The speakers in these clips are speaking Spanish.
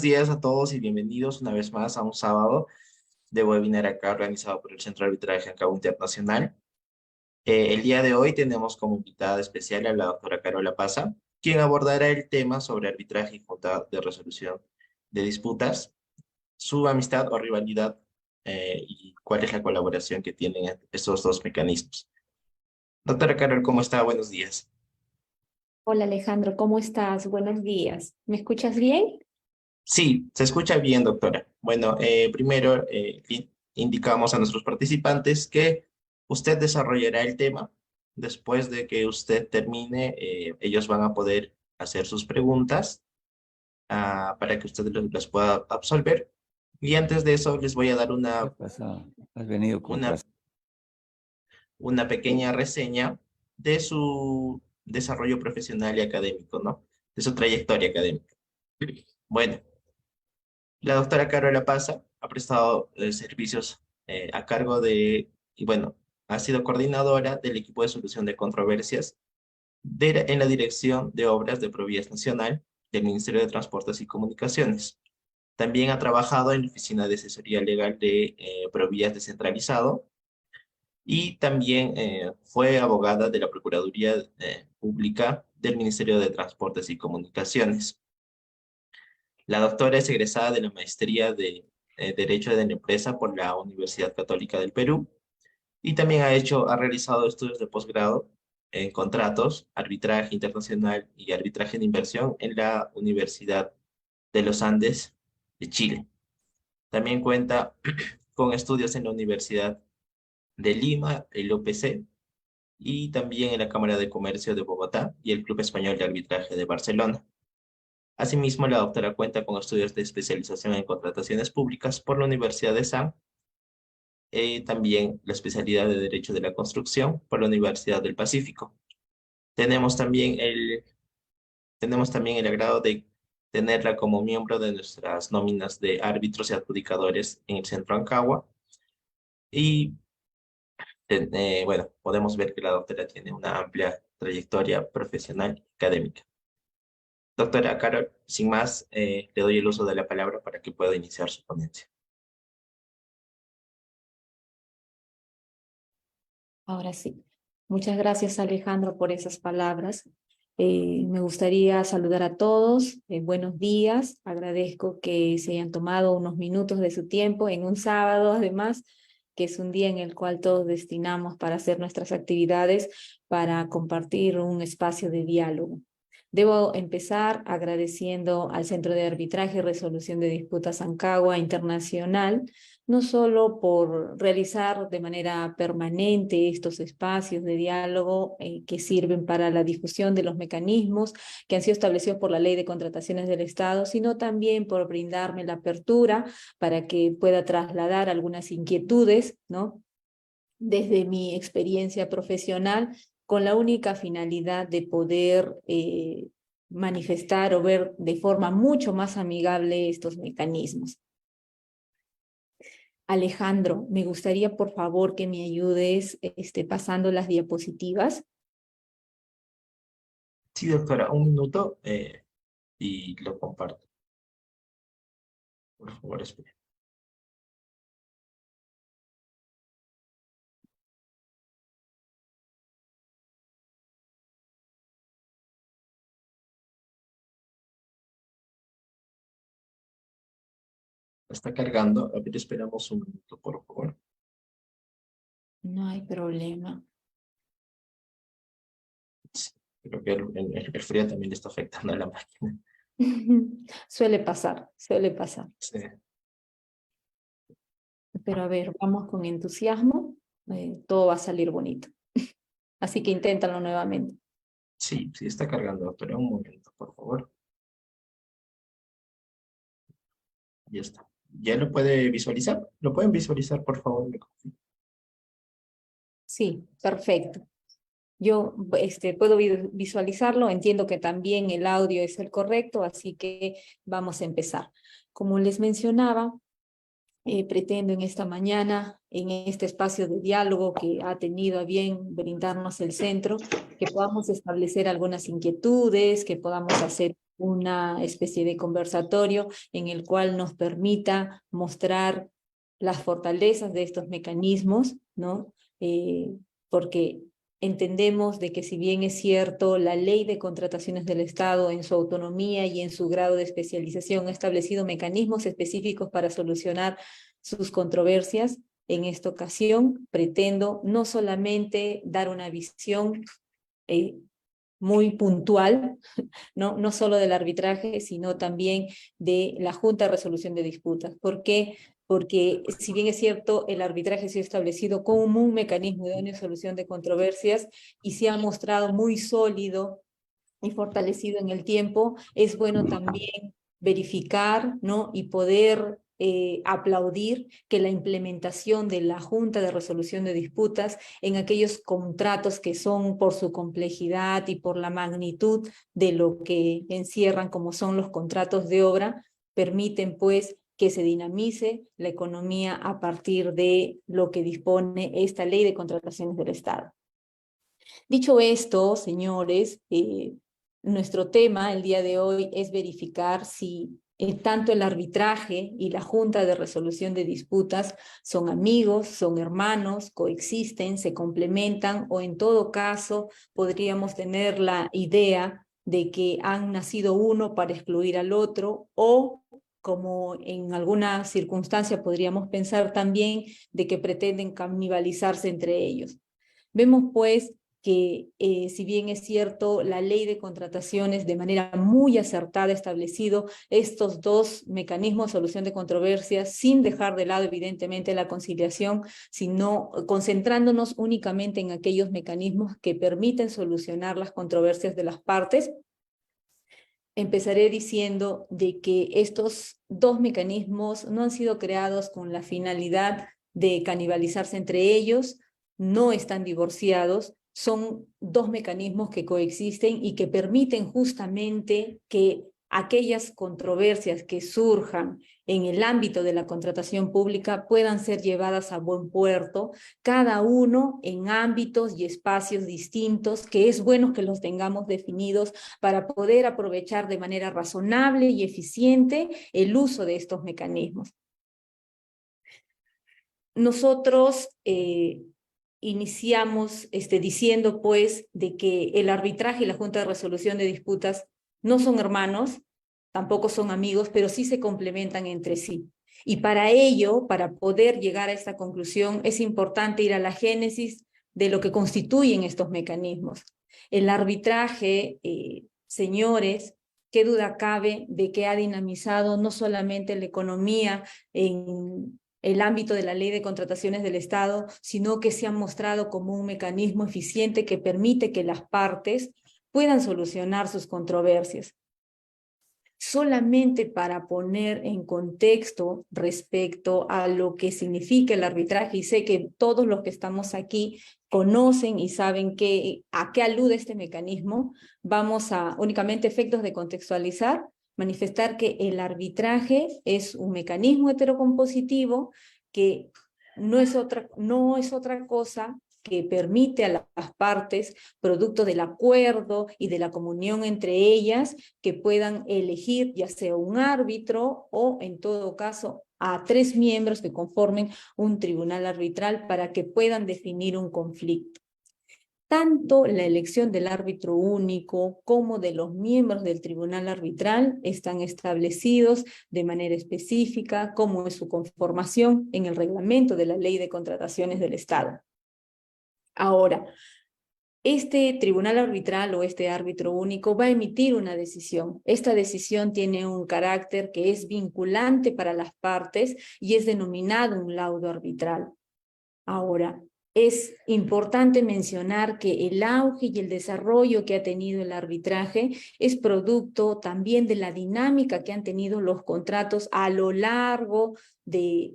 días a todos y bienvenidos una vez más a un sábado de webinar acá organizado por el Centro de Arbitraje en Cabo Internacional. El día de hoy tenemos como invitada especial a la doctora Carola Paza, quien abordará el tema sobre arbitraje y junta de resolución de disputas, su amistad o rivalidad y cuál es la colaboración que tienen estos dos mecanismos. Doctora Carol, ¿cómo está? Buenos días. Hola Alejandro, ¿cómo estás? Buenos días. ¿Me escuchas bien? Sí, se escucha bien, doctora. Bueno, primero indicamos a nuestros participantes que usted desarrollará el tema. Después de que usted termine, ellos van a poder hacer sus preguntas para que usted las pueda absolver. Y antes de eso, les voy a dar ¿Qué pasa? Has venido con una pequeña reseña de su desarrollo profesional y académico, ¿no? De su trayectoria académica. Bueno. La doctora Carola Paza ha prestado servicios a cargo y bueno, ha sido coordinadora del equipo de solución de controversias en la Dirección de Obras de Provías Nacional del Ministerio de Transportes y Comunicaciones. También ha trabajado en la Oficina de Asesoría Legal de Provías Descentralizado y también fue abogada de la Procuraduría Pública del Ministerio de Transportes y Comunicaciones. La doctora es egresada de la Maestría de Derecho de la Empresa por la Universidad Católica del Perú y también ha realizado estudios de posgrado en contratos, arbitraje internacional y arbitraje de inversión en la Universidad de los Andes de Chile. También cuenta con estudios en la Universidad de Lima, el UPC, y también en la Cámara de Comercio de Bogotá y el Club Español de Arbitraje de Barcelona. Asimismo, la doctora cuenta con estudios de especialización en contrataciones públicas por la Universidad de San, también la especialidad de Derecho de la Construcción por la Universidad del Pacífico. Tenemos también el agrado de tenerla como miembro de nuestras nóminas de árbitros y adjudicadores en el Centro Ancagua. Y bueno, podemos ver que la doctora tiene una amplia trayectoria profesional y académica. Doctora Carol, sin más, le doy el uso de la palabra para que pueda iniciar su ponencia. Ahora sí. Muchas gracias Alejandro por esas palabras. Me gustaría saludar a todos. Buenos días. Agradezco que se hayan tomado unos minutos de su tiempo en un sábado, además, que es un día en el cual todos destinamos para hacer nuestras actividades, para compartir un espacio de diálogo. Debo empezar agradeciendo al Centro de Arbitraje y Resolución de Disputas Ancagua Internacional, no solo por realizar de manera permanente estos espacios de diálogo que sirven para la difusión de los mecanismos que han sido establecidos por la Ley de Contrataciones del Estado, sino también por brindarme la apertura para que pueda trasladar algunas inquietudes, ¿no?, desde mi experiencia profesional, con la única finalidad de poder manifestar o ver de forma mucho más amigable estos mecanismos. Alejandro, me gustaría por favor que me ayudes pasando las diapositivas. Sí, doctora, un minuto y lo comparto. Por favor, espere. Está cargando. A ver, esperamos un minuto, por favor. No hay problema. Sí, creo que el frío también le está afectando a la máquina. Suele pasar, suele pasar. Sí. Pero a ver, vamos con entusiasmo. Todo va a salir bonito. Así que inténtalo nuevamente. Sí, sí está cargando, doctora. Un momento, por favor. Ya está. ¿Ya lo puede visualizar? ¿Lo pueden visualizar, por favor? Sí, perfecto. Yo puedo visualizarlo, entiendo que también el audio es el correcto, así que vamos a empezar. Como les mencionaba, pretendo en esta mañana, en este espacio de diálogo que ha tenido a bien brindarnos el centro, que podamos establecer algunas inquietudes, que podamos hacer una especie de conversatorio en el cual nos permita mostrar las fortalezas de estos mecanismos, ¿no? Porque entendemos de que si bien es cierto, la ley de contrataciones del Estado en su autonomía y en su grado de especialización ha establecido mecanismos específicos para solucionar sus controversias, en esta ocasión pretendo no solamente dar una visión muy puntual, no solo del arbitraje, sino también de la Junta de Resolución de Disputas. ¿Por qué? Porque si bien es cierto, el arbitraje se ha establecido como un mecanismo de solución de controversias y se ha mostrado muy sólido y fortalecido en el tiempo, es bueno también verificar, ¿no? Y poder aplaudir que la implementación de la Junta de Resolución de Disputas en aquellos contratos que son por su complejidad y por la magnitud de lo que encierran, como son los contratos de obra, permiten pues que se dinamice la economía a partir de lo que dispone esta ley de contrataciones del Estado. Dicho esto, señores, nuestro tema el día de hoy es verificar si tanto el arbitraje y la Junta de Resolución de Disputas son amigos, son hermanos, coexisten, se complementan o en todo caso podríamos tener la idea de que han nacido uno para excluir al otro o como en alguna circunstancia podríamos pensar también de que pretenden canibalizarse entre ellos. Vemos pues que si bien es cierto, la ley de contrataciones de manera muy acertada ha establecido estos dos mecanismos de solución de controversias sin dejar de lado evidentemente la conciliación, sino concentrándonos únicamente en aquellos mecanismos que permiten solucionar las controversias de las partes. Empezaré diciendo de que estos dos mecanismos no han sido creados con la finalidad de canibalizarse entre ellos, no están divorciados, son dos mecanismos que coexisten y que permiten justamente que aquellas controversias que surjan en el ámbito de la contratación pública puedan ser llevadas a buen puerto, cada uno en ámbitos y espacios distintos, que es bueno que los tengamos definidos para poder aprovechar de manera razonable y eficiente el uso de estos mecanismos. Nosotros iniciamos diciendo pues de que el arbitraje y la Junta de Resolución de Disputas no son hermanos, tampoco son amigos, pero sí se complementan entre sí. Y para ello, para poder llegar a esta conclusión, es importante ir a la génesis de lo que constituyen estos mecanismos. El arbitraje, señores, qué duda cabe de que ha dinamizado no solamente la economía en el ámbito de la ley de contrataciones del Estado, sino que se ha mostrado como un mecanismo eficiente que permite que las partes puedan solucionar sus controversias. Solamente para poner en contexto respecto a lo que significa el arbitraje, y sé que todos los que estamos aquí conocen y saben a qué alude este mecanismo, vamos a únicamente efectos de contextualizar, manifestar que el arbitraje es un mecanismo heterocompositivo que no es otra cosa que permite a las partes, producto del acuerdo y de la comunión entre ellas, que puedan elegir ya sea un árbitro o en todo caso a 3 miembros que conformen un tribunal arbitral para que puedan definir un conflicto. Tanto la elección del árbitro único como de los miembros del tribunal arbitral están establecidos de manera específica, como es su conformación en el reglamento de la Ley de Contrataciones del Estado. Ahora, este tribunal arbitral o este árbitro único va a emitir una decisión. Esta decisión tiene un carácter que es vinculante para las partes y es denominado un laudo arbitral. Ahora, es importante mencionar que el auge y el desarrollo que ha tenido el arbitraje es producto también de la dinámica que han tenido los contratos a lo largo de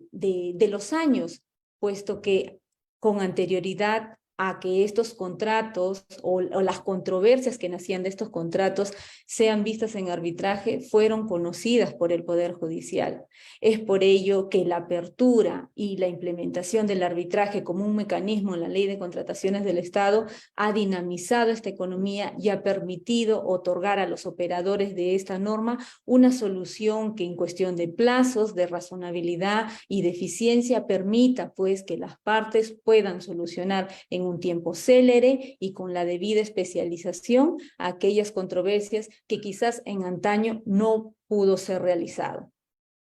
los años, puesto que con anterioridad a que estos contratos o las controversias que nacían de estos contratos sean vistas en arbitraje fueron conocidas por el Poder Judicial. Es por ello que la apertura y la implementación del arbitraje como un mecanismo en la Ley de Contrataciones del Estado ha dinamizado esta economía y ha permitido otorgar a los operadores de esta norma una solución que en cuestión de plazos, de razonabilidad y de eficiencia permita pues que las partes puedan solucionar en un tiempo célere y con la debida especialización a aquellas controversias que quizás en antaño no pudo ser realizado.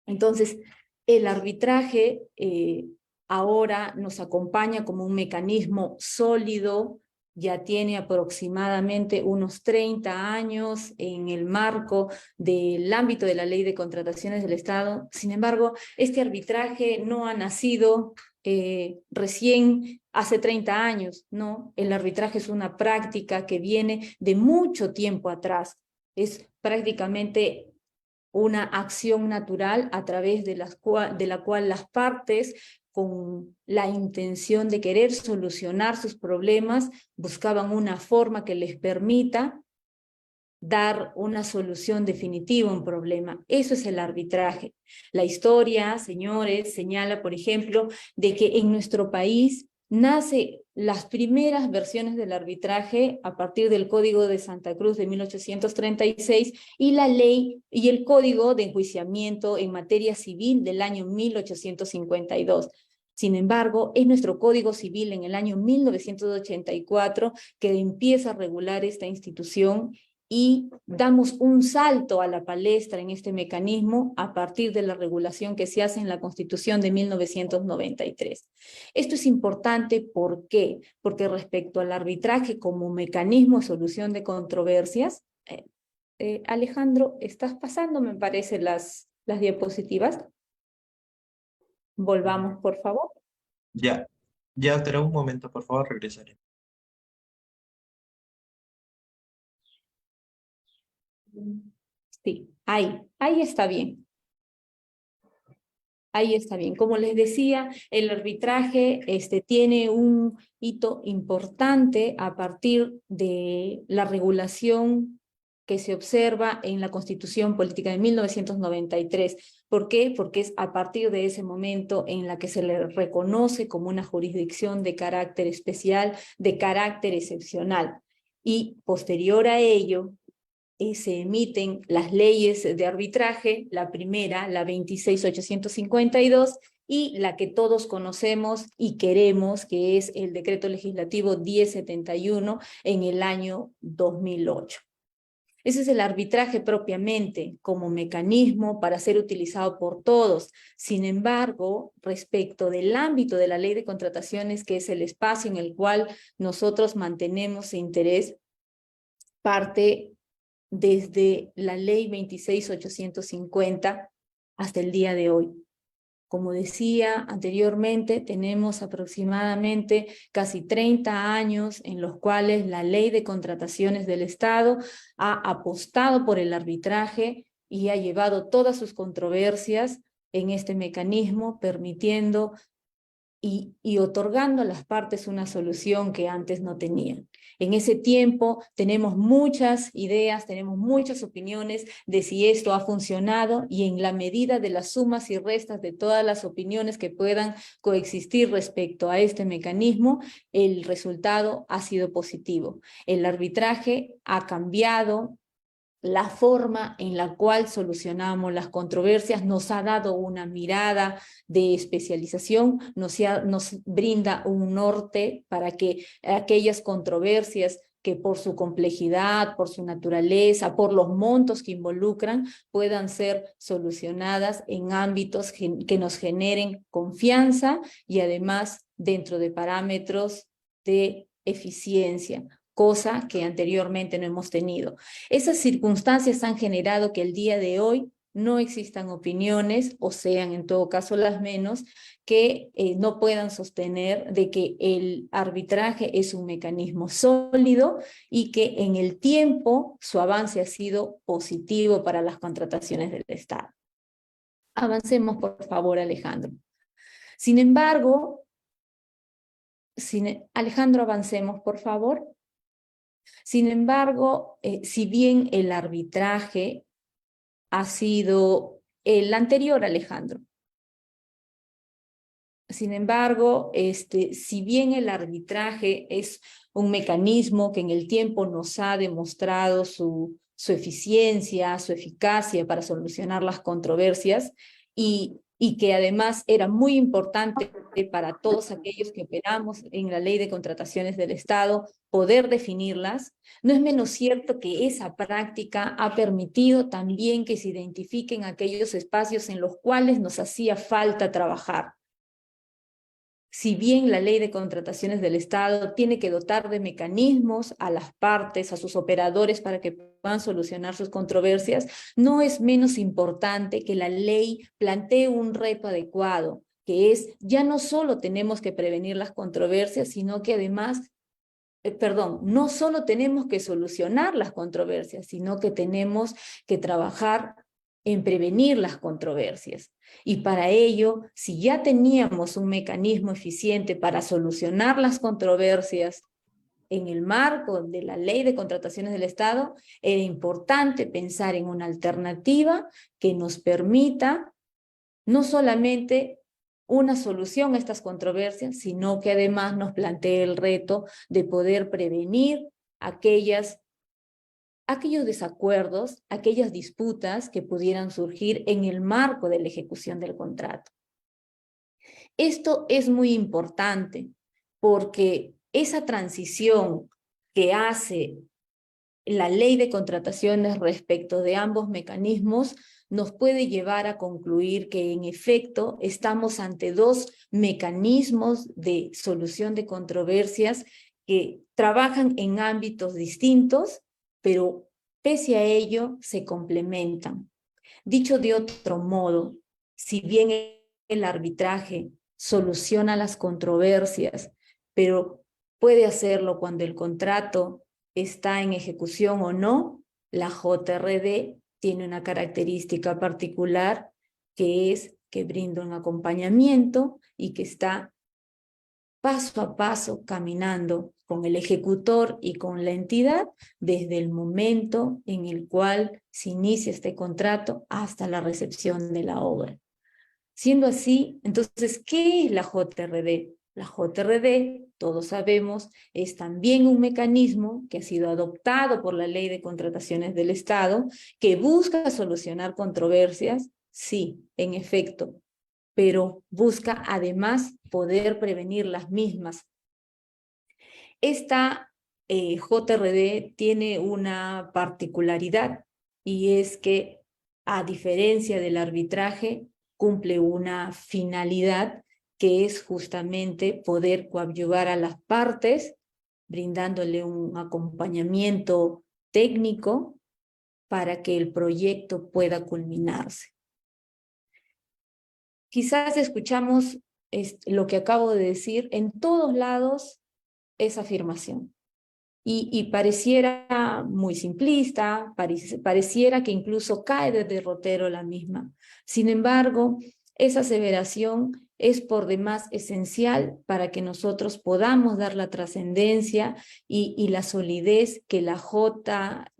Entonces, el arbitraje ahora nos acompaña como un mecanismo sólido, ya tiene aproximadamente unos 30 años en el marco del ámbito de la Ley de Contrataciones del Estado. Sin embargo, este arbitraje no ha nacido recién hace 30 años, ¿no? El arbitraje es una práctica que viene de mucho tiempo atrás. Es prácticamente una acción natural a través de la cual las partes, con la intención de querer solucionar sus problemas, buscaban una forma que les permita dar una solución definitiva a un problema. Eso es el arbitraje. La historia, señores, señala, por ejemplo, de que en nuestro país nace las primeras versiones del arbitraje a partir del Código de Santa Cruz de 1836 y la ley y el Código de Enjuiciamiento en materia civil del año 1852. Sin embargo, es nuestro Código Civil en el año 1984 que empieza a regular esta institución y damos un salto a la palestra en este mecanismo a partir de la regulación que se hace en la Constitución de 1993. Esto es importante, ¿por qué? Porque respecto al arbitraje como mecanismo de solución de controversias, Alejandro, ¿estás pasando, me parece, las diapositivas? Volvamos, por favor. Ya, ya, espera un momento, por favor, regresaré. Sí, ahí está bien. Ahí está bien. Como les decía, el arbitraje tiene un hito importante a partir de la regulación que se observa en la Constitución Política de 1993. ¿Por qué? Porque es a partir de ese momento en la que se le reconoce como una jurisdicción de carácter especial, de carácter excepcional. Y posterior a ello, se emiten las leyes de arbitraje, la primera, la 26.852, y la que todos conocemos y queremos, que es el Decreto Legislativo 1071 en el año 2008. Ese es el arbitraje propiamente como mecanismo para ser utilizado por todos. Sin embargo, respecto del ámbito de la Ley de Contrataciones, que es el espacio en el cual nosotros mantenemos interés, parte desde la ley 26.850 hasta el día de hoy. Como decía anteriormente, tenemos aproximadamente casi 30 años en los cuales la Ley de Contrataciones del Estado ha apostado por el arbitraje y ha llevado todas sus controversias en este mecanismo, permitiendo y otorgando a las partes una solución que antes no tenían. En ese tiempo tenemos muchas ideas, tenemos muchas opiniones de si esto ha funcionado, y en la medida de las sumas y restas de todas las opiniones que puedan coexistir respecto a este mecanismo, el resultado ha sido positivo. El arbitraje ha cambiado la forma en la cual solucionamos las controversias, nos ha dado una mirada de especialización, nos brinda un norte para que aquellas controversias que por su complejidad, por su naturaleza, por los montos que involucran, puedan ser solucionadas en ámbitos que nos generen confianza y además dentro de parámetros de eficiencia, cosa que anteriormente no hemos tenido. Esas circunstancias han generado que el día de hoy no existan opiniones, o sean en todo caso las menos, que no puedan sostener de que el arbitraje es un mecanismo sólido y que en el tiempo su avance ha sido positivo para las contrataciones del Estado. Avancemos, por favor, Alejandro. Sin embargo, Alejandro, avancemos, por favor. Sin embargo, si bien el arbitraje ha sido el anterior, Alejandro, sin embargo, si bien el arbitraje es un mecanismo que en el tiempo nos ha demostrado su eficiencia, su eficacia para solucionar las controversias y que además era muy importante para todos aquellos que operamos en la Ley de Contrataciones del Estado, poder definirlas, no es menos cierto que esa práctica ha permitido también que se identifiquen aquellos espacios en los cuales nos hacía falta trabajar. Si bien la Ley de Contrataciones del Estado tiene que dotar de mecanismos a las partes, a sus operadores para que puedan solucionar sus controversias, no es menos importante que la ley plantee un reto adecuado, que es ya no solo tenemos que prevenir las controversias, sino que además, no solo tenemos que solucionar las controversias, sino que tenemos que trabajar en prevenir las controversias. Y para ello, si ya teníamos un mecanismo eficiente para solucionar las controversias en el marco de la Ley de Contrataciones del Estado, era importante pensar en una alternativa que nos permita no solamente una solución a estas controversias, sino que además nos plantee el reto de poder prevenir aquellos desacuerdos, aquellas disputas que pudieran surgir en el marco de la ejecución del contrato. Esto es muy importante porque esa transición que hace la Ley de Contrataciones respecto de ambos mecanismos nos puede llevar a concluir que en efecto estamos ante dos mecanismos de solución de controversias que trabajan en ámbitos distintos, pero pese a ello se complementan. Dicho de otro modo, si bien el arbitraje soluciona las controversias, pero puede hacerlo cuando el contrato está en ejecución o no, la JRD tiene una característica particular que es que brinda un acompañamiento y que está paso a paso caminando con el ejecutor y con la entidad desde el momento en el cual se inicia este contrato hasta la recepción de la obra. Siendo así, entonces, ¿qué es la JRD? La JRD, todos sabemos, es también un mecanismo que ha sido adoptado por la Ley de Contrataciones del Estado, que busca solucionar controversias, sí, en efecto, pero busca además poder prevenir las mismas. Esta JRD tiene una particularidad y es que, a diferencia del arbitraje, cumple una finalidad que es justamente poder coadyuvar a las partes, brindándole un acompañamiento técnico para que el proyecto pueda culminarse. Quizás escuchamos lo que acabo de decir, en todos lados esa afirmación. Y pareciera muy simplista, pareciera que incluso cae de derrotero la misma. Sin embargo, esa aseveración es por demás esencial para que nosotros podamos dar la trascendencia y la solidez que la JRD,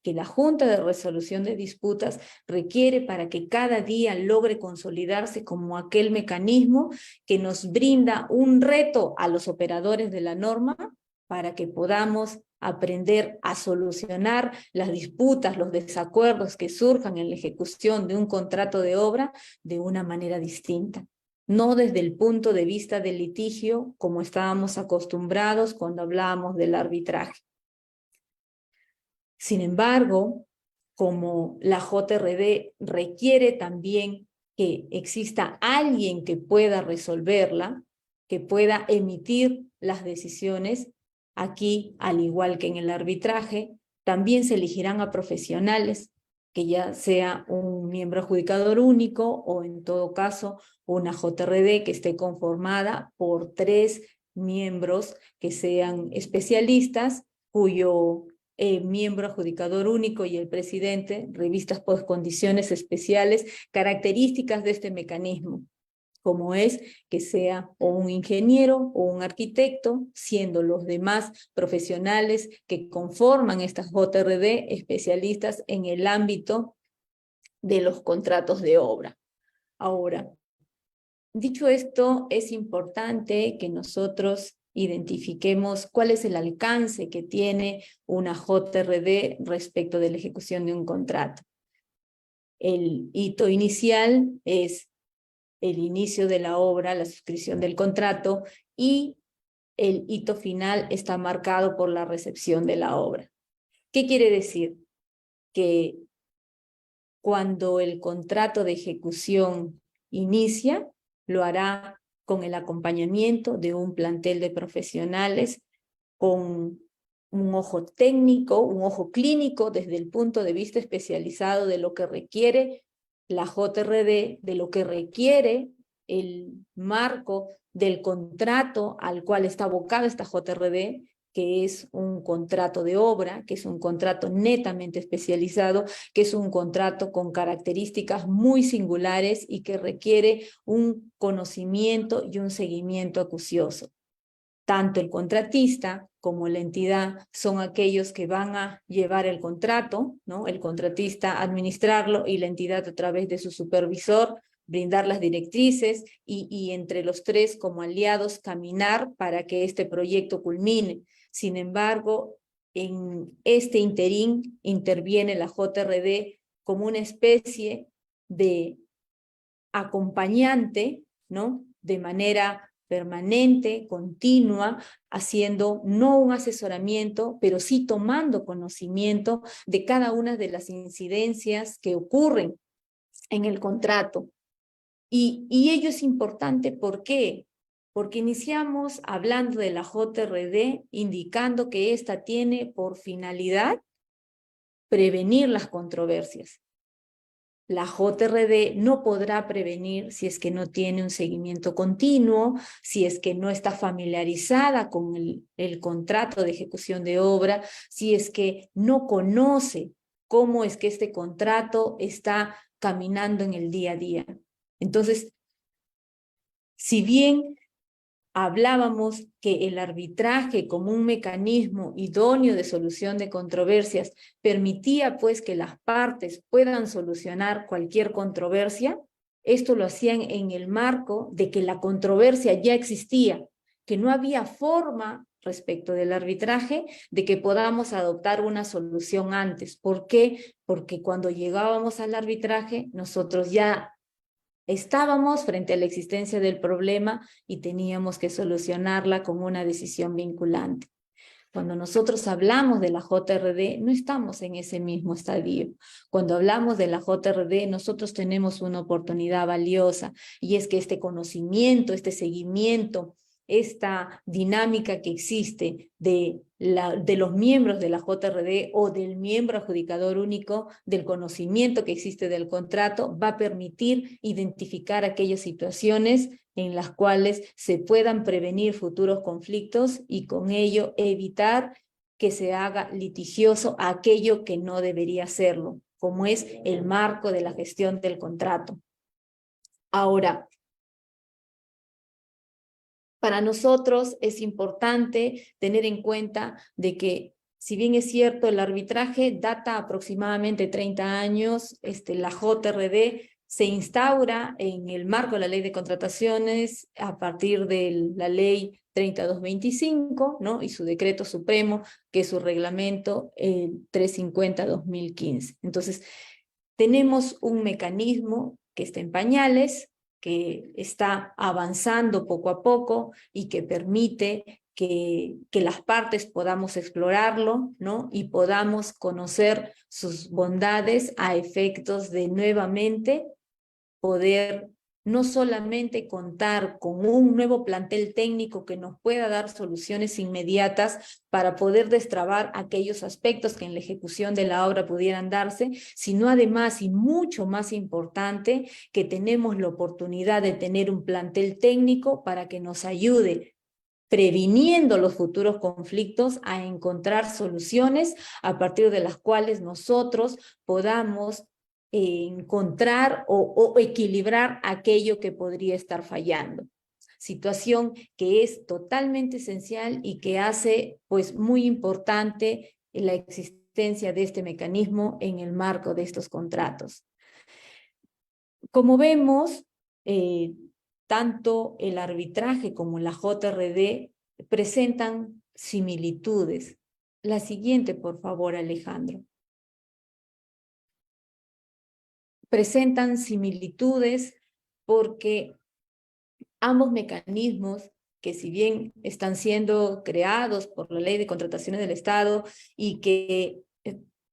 que la Junta de Resolución de Disputas requiere para que cada día logre consolidarse como aquel mecanismo que nos brinda un reto a los operadores de la norma para que podamos aprender a solucionar las disputas, los desacuerdos que surjan en la ejecución de un contrato de obra de una manera distinta. No desde el punto de vista del litigio, como estábamos acostumbrados cuando hablábamos del arbitraje. Sin embargo, como la JRD requiere también que exista alguien que pueda resolverla, que pueda emitir las decisiones, aquí, al igual que en el arbitraje, también se elegirán a profesionales, que ya sea un miembro adjudicador único o en todo caso una JRD que esté conformada por 3 miembros que sean especialistas, cuyo miembro adjudicador único y el presidente revistas por condiciones especiales, características de este mecanismo. como es que sea o un ingeniero o un arquitecto, siendo los demás profesionales que conforman estas JRD especialistas en el ámbito de los contratos de obra. Ahora, dicho esto, es importante que nosotros identifiquemos cuál es el alcance que tiene una JRD respecto de la ejecución de un contrato. El hito inicial es el inicio de la obra, la suscripción del contrato, y el hito final está marcado por la recepción de la obra. ¿Qué quiere decir? Que cuando el contrato de ejecución inicia, lo hará con el acompañamiento de un plantel de profesionales con un ojo técnico, un ojo clínico desde el punto de vista especializado de lo que requiere la JRD, de lo que requiere el marco del contrato al cual está abocada esta JRD, que es un contrato de obra, que es un contrato netamente especializado, que es un contrato con características muy singulares y que requiere un conocimiento y un seguimiento acucioso. Tanto el contratista como la entidad son aquellos que van a llevar el contrato, ¿no? El contratista administrarlo y la entidad a través de su supervisor brindar las directrices y entre los tres como aliados caminar para que este proyecto culmine. Sin embargo, en este interín interviene la JRD como una especie de acompañante, ¿no? De manera permanente, continua, haciendo no un asesoramiento, pero sí tomando conocimiento de cada una de las incidencias que ocurren en el contrato. Y ello es importante, ¿por qué? Porque iniciamos hablando de la JRD, indicando que ésta tiene por finalidad prevenir las controversias. La JRD no podrá prevenir si es que no tiene un seguimiento continuo, si es que no está familiarizada con el contrato de ejecución de obra, si es que no conoce cómo es que este contrato está caminando en el día a día. Entonces, si bien hablábamos que el arbitraje como un mecanismo idóneo de solución de controversias permitía pues que las partes puedan solucionar cualquier controversia, esto lo hacían en el marco de que la controversia ya existía, que no había forma respecto del arbitraje de que podamos adoptar una solución antes. ¿Por qué? Porque cuando llegábamos al arbitraje, nosotros ya estábamos frente a la existencia del problema y teníamos que solucionarla con una decisión vinculante. Cuando nosotros hablamos de la JRD, no estamos en ese mismo estadio. Cuando hablamos de la JRD, nosotros tenemos una oportunidad valiosa y es que este conocimiento, este seguimiento, esta dinámica que existe de los miembros de la JRD o del miembro adjudicador único, del conocimiento que existe del contrato, va a permitir identificar aquellas situaciones en las cuales se puedan prevenir futuros conflictos y con ello evitar que se haga litigioso aquello que no debería serlo, como es el marco de la gestión del contrato. Ahora, para nosotros es importante tener en cuenta de que, si bien es cierto, el arbitraje data aproximadamente 30 años, la JRD se instaura en el marco de la Ley de Contrataciones a partir de la Ley 3225, ¿no? Y su decreto supremo, que es su reglamento 350-2015. Entonces, tenemos un mecanismo que está en pañales, que está avanzando poco a poco y que permite que las partes podamos explorarlo, ¿no? Y podamos conocer sus bondades a efectos de nuevamente poder no solamente contar con un nuevo plantel técnico que nos pueda dar soluciones inmediatas para poder destrabar aquellos aspectos que en la ejecución de la obra pudieran darse, sino además, y mucho más importante, que tenemos la oportunidad de tener un plantel técnico para que nos ayude previniendo los futuros conflictos a encontrar soluciones a partir de las cuales nosotros podamos encontrar o equilibrar aquello que podría estar fallando. Situación que es totalmente esencial y que hace pues muy importante la existencia de este mecanismo en el marco de estos contratos. Como vemos, tanto el arbitraje como la JRD presentan similitudes. La siguiente, por favor, Alejandro. Presentan similitudes porque ambos mecanismos, que si bien están siendo creados por la Ley de Contrataciones del Estado y que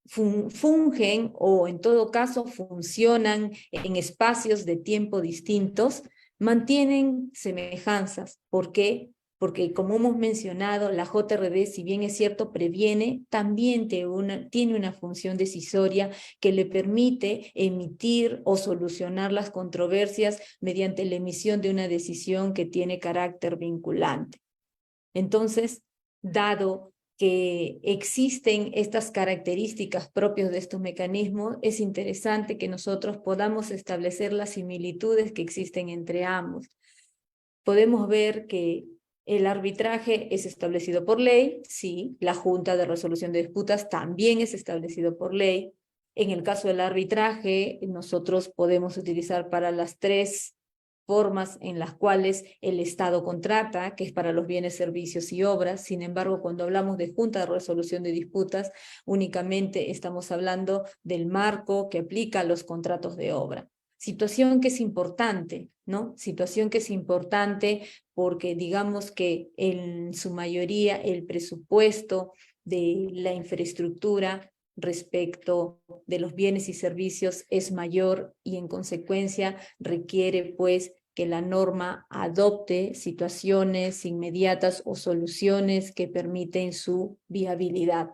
fungen o en todo caso funcionan en espacios de tiempo distintos, mantienen semejanzas. ¿Por qué? Porque como hemos mencionado, la JRD, si bien es cierto, previene, también tiene una función decisoria que le permite emitir o solucionar las controversias mediante la emisión de una decisión que tiene carácter vinculante. Entonces, dado que existen estas características propias de estos mecanismos, es interesante que nosotros podamos establecer las similitudes que existen entre ambos. Podemos ver que el arbitraje es establecido por ley, sí, la Junta de Resolución de Disputas también es establecido por ley. En el caso del arbitraje, nosotros podemos utilizar para las tres formas en las cuales el Estado contrata, que es para los bienes, servicios y obras. Sin embargo, cuando hablamos de Junta de Resolución de Disputas, únicamente estamos hablando del marco que aplica a los contratos de obra. Situación que es importante, ¿no? Situación que es importante porque digamos que en su mayoría el presupuesto de la infraestructura respecto de los bienes y servicios es mayor y en consecuencia requiere pues que la norma adopte situaciones inmediatas o soluciones que permiten su viabilidad.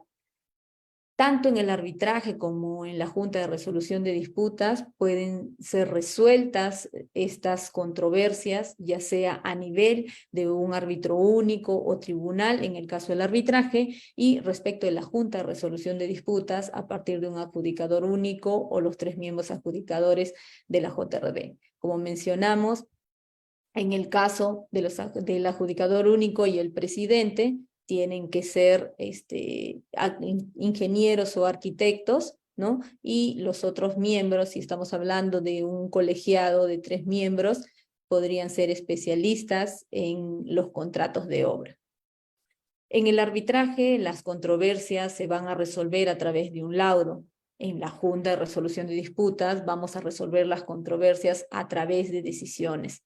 Tanto en el arbitraje como en la Junta de Resolución de Disputas pueden ser resueltas estas controversias, ya sea a nivel de un árbitro único o tribunal, en el caso del arbitraje, y respecto de la Junta de Resolución de Disputas, a partir de un adjudicador único o los 3 miembros adjudicadores de la JRD. Como mencionamos, en el caso del adjudicador único y el presidente, tienen que ser ingenieros o arquitectos, ¿no? Y los otros miembros, si estamos hablando de un colegiado de 3 miembros, podrían ser especialistas en los contratos de obra. En el arbitraje, las controversias se van a resolver a través de un laudo. En la Junta de Resolución de Disputas vamos a resolver las controversias a través de decisiones.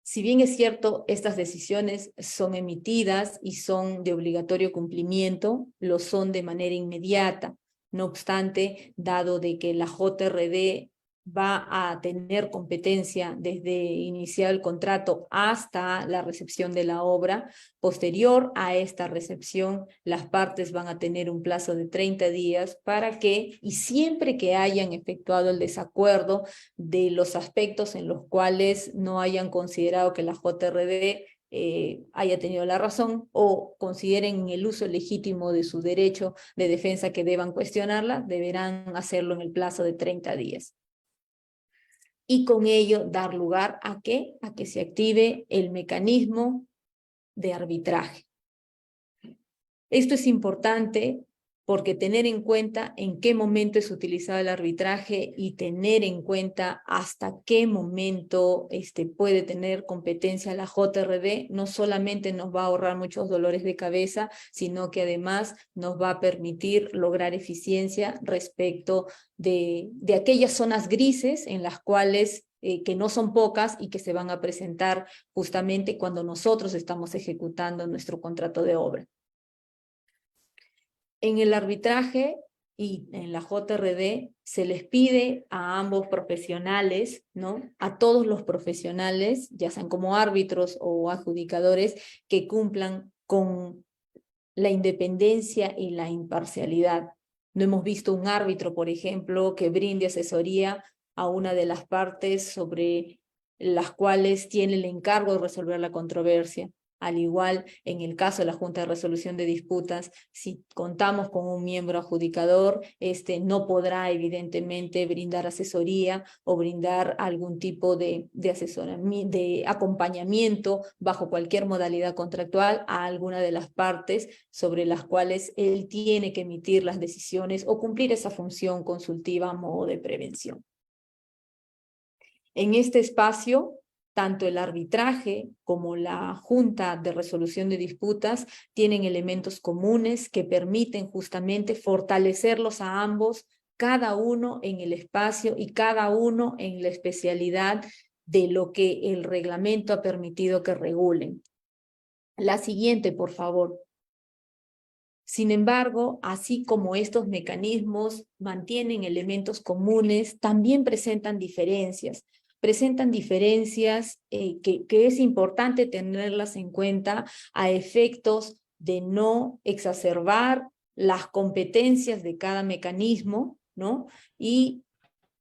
Si bien es cierto, estas decisiones son emitidas y son de obligatorio cumplimiento, lo son de manera inmediata. No obstante, dado de que la JRD va a tener competencia desde iniciar el contrato hasta la recepción de la obra, posterior a esta recepción, las partes van a tener un plazo de 30 días para que, y siempre que hayan efectuado el desacuerdo de los aspectos en los cuales no hayan considerado que la JRD haya tenido la razón o consideren el uso legítimo de su derecho de defensa que deban cuestionarla, deberán hacerlo en el plazo de 30 días. Y con ello dar lugar a ¿qué? A que se active el mecanismo de arbitraje. Esto es importante porque tener en cuenta en qué momento es utilizado el arbitraje y tener en cuenta hasta qué momento puede tener competencia la JRD, no solamente nos va a ahorrar muchos dolores de cabeza, sino que además nos va a permitir lograr eficiencia respecto de aquellas zonas grises en las cuales que no son pocas y que se van a presentar justamente cuando nosotros estamos ejecutando nuestro contrato de obra. En el arbitraje y en la JRD se les pide a ambos profesionales, ¿no? A todos los profesionales, ya sean como árbitros o adjudicadores, que cumplan con la independencia y la imparcialidad. No hemos visto un árbitro, por ejemplo, que brinde asesoría a una de las partes sobre las cuales tiene el encargo de resolver la controversia. al igual en el caso de la Junta de Resolución de Disputas, si contamos con un miembro adjudicador, no podrá evidentemente brindar asesoría o brindar algún tipo de asesoramiento, de acompañamiento bajo cualquier modalidad contractual a alguna de las partes sobre las cuales él tiene que emitir las decisiones o cumplir esa función consultiva a modo de prevención. En este espacio, tanto el arbitraje como la Junta de Resolución de Disputas tienen elementos comunes que permiten justamente fortalecerlos a ambos, cada uno en el espacio y cada uno en la especialidad de lo que el reglamento ha permitido que regulen. La siguiente, por favor. Sin embargo, así como estos mecanismos mantienen elementos comunes, también presentan diferencias. Presentan diferencias que es importante tenerlas en cuenta a efectos de no exacerbar las competencias de cada mecanismo, ¿no? Y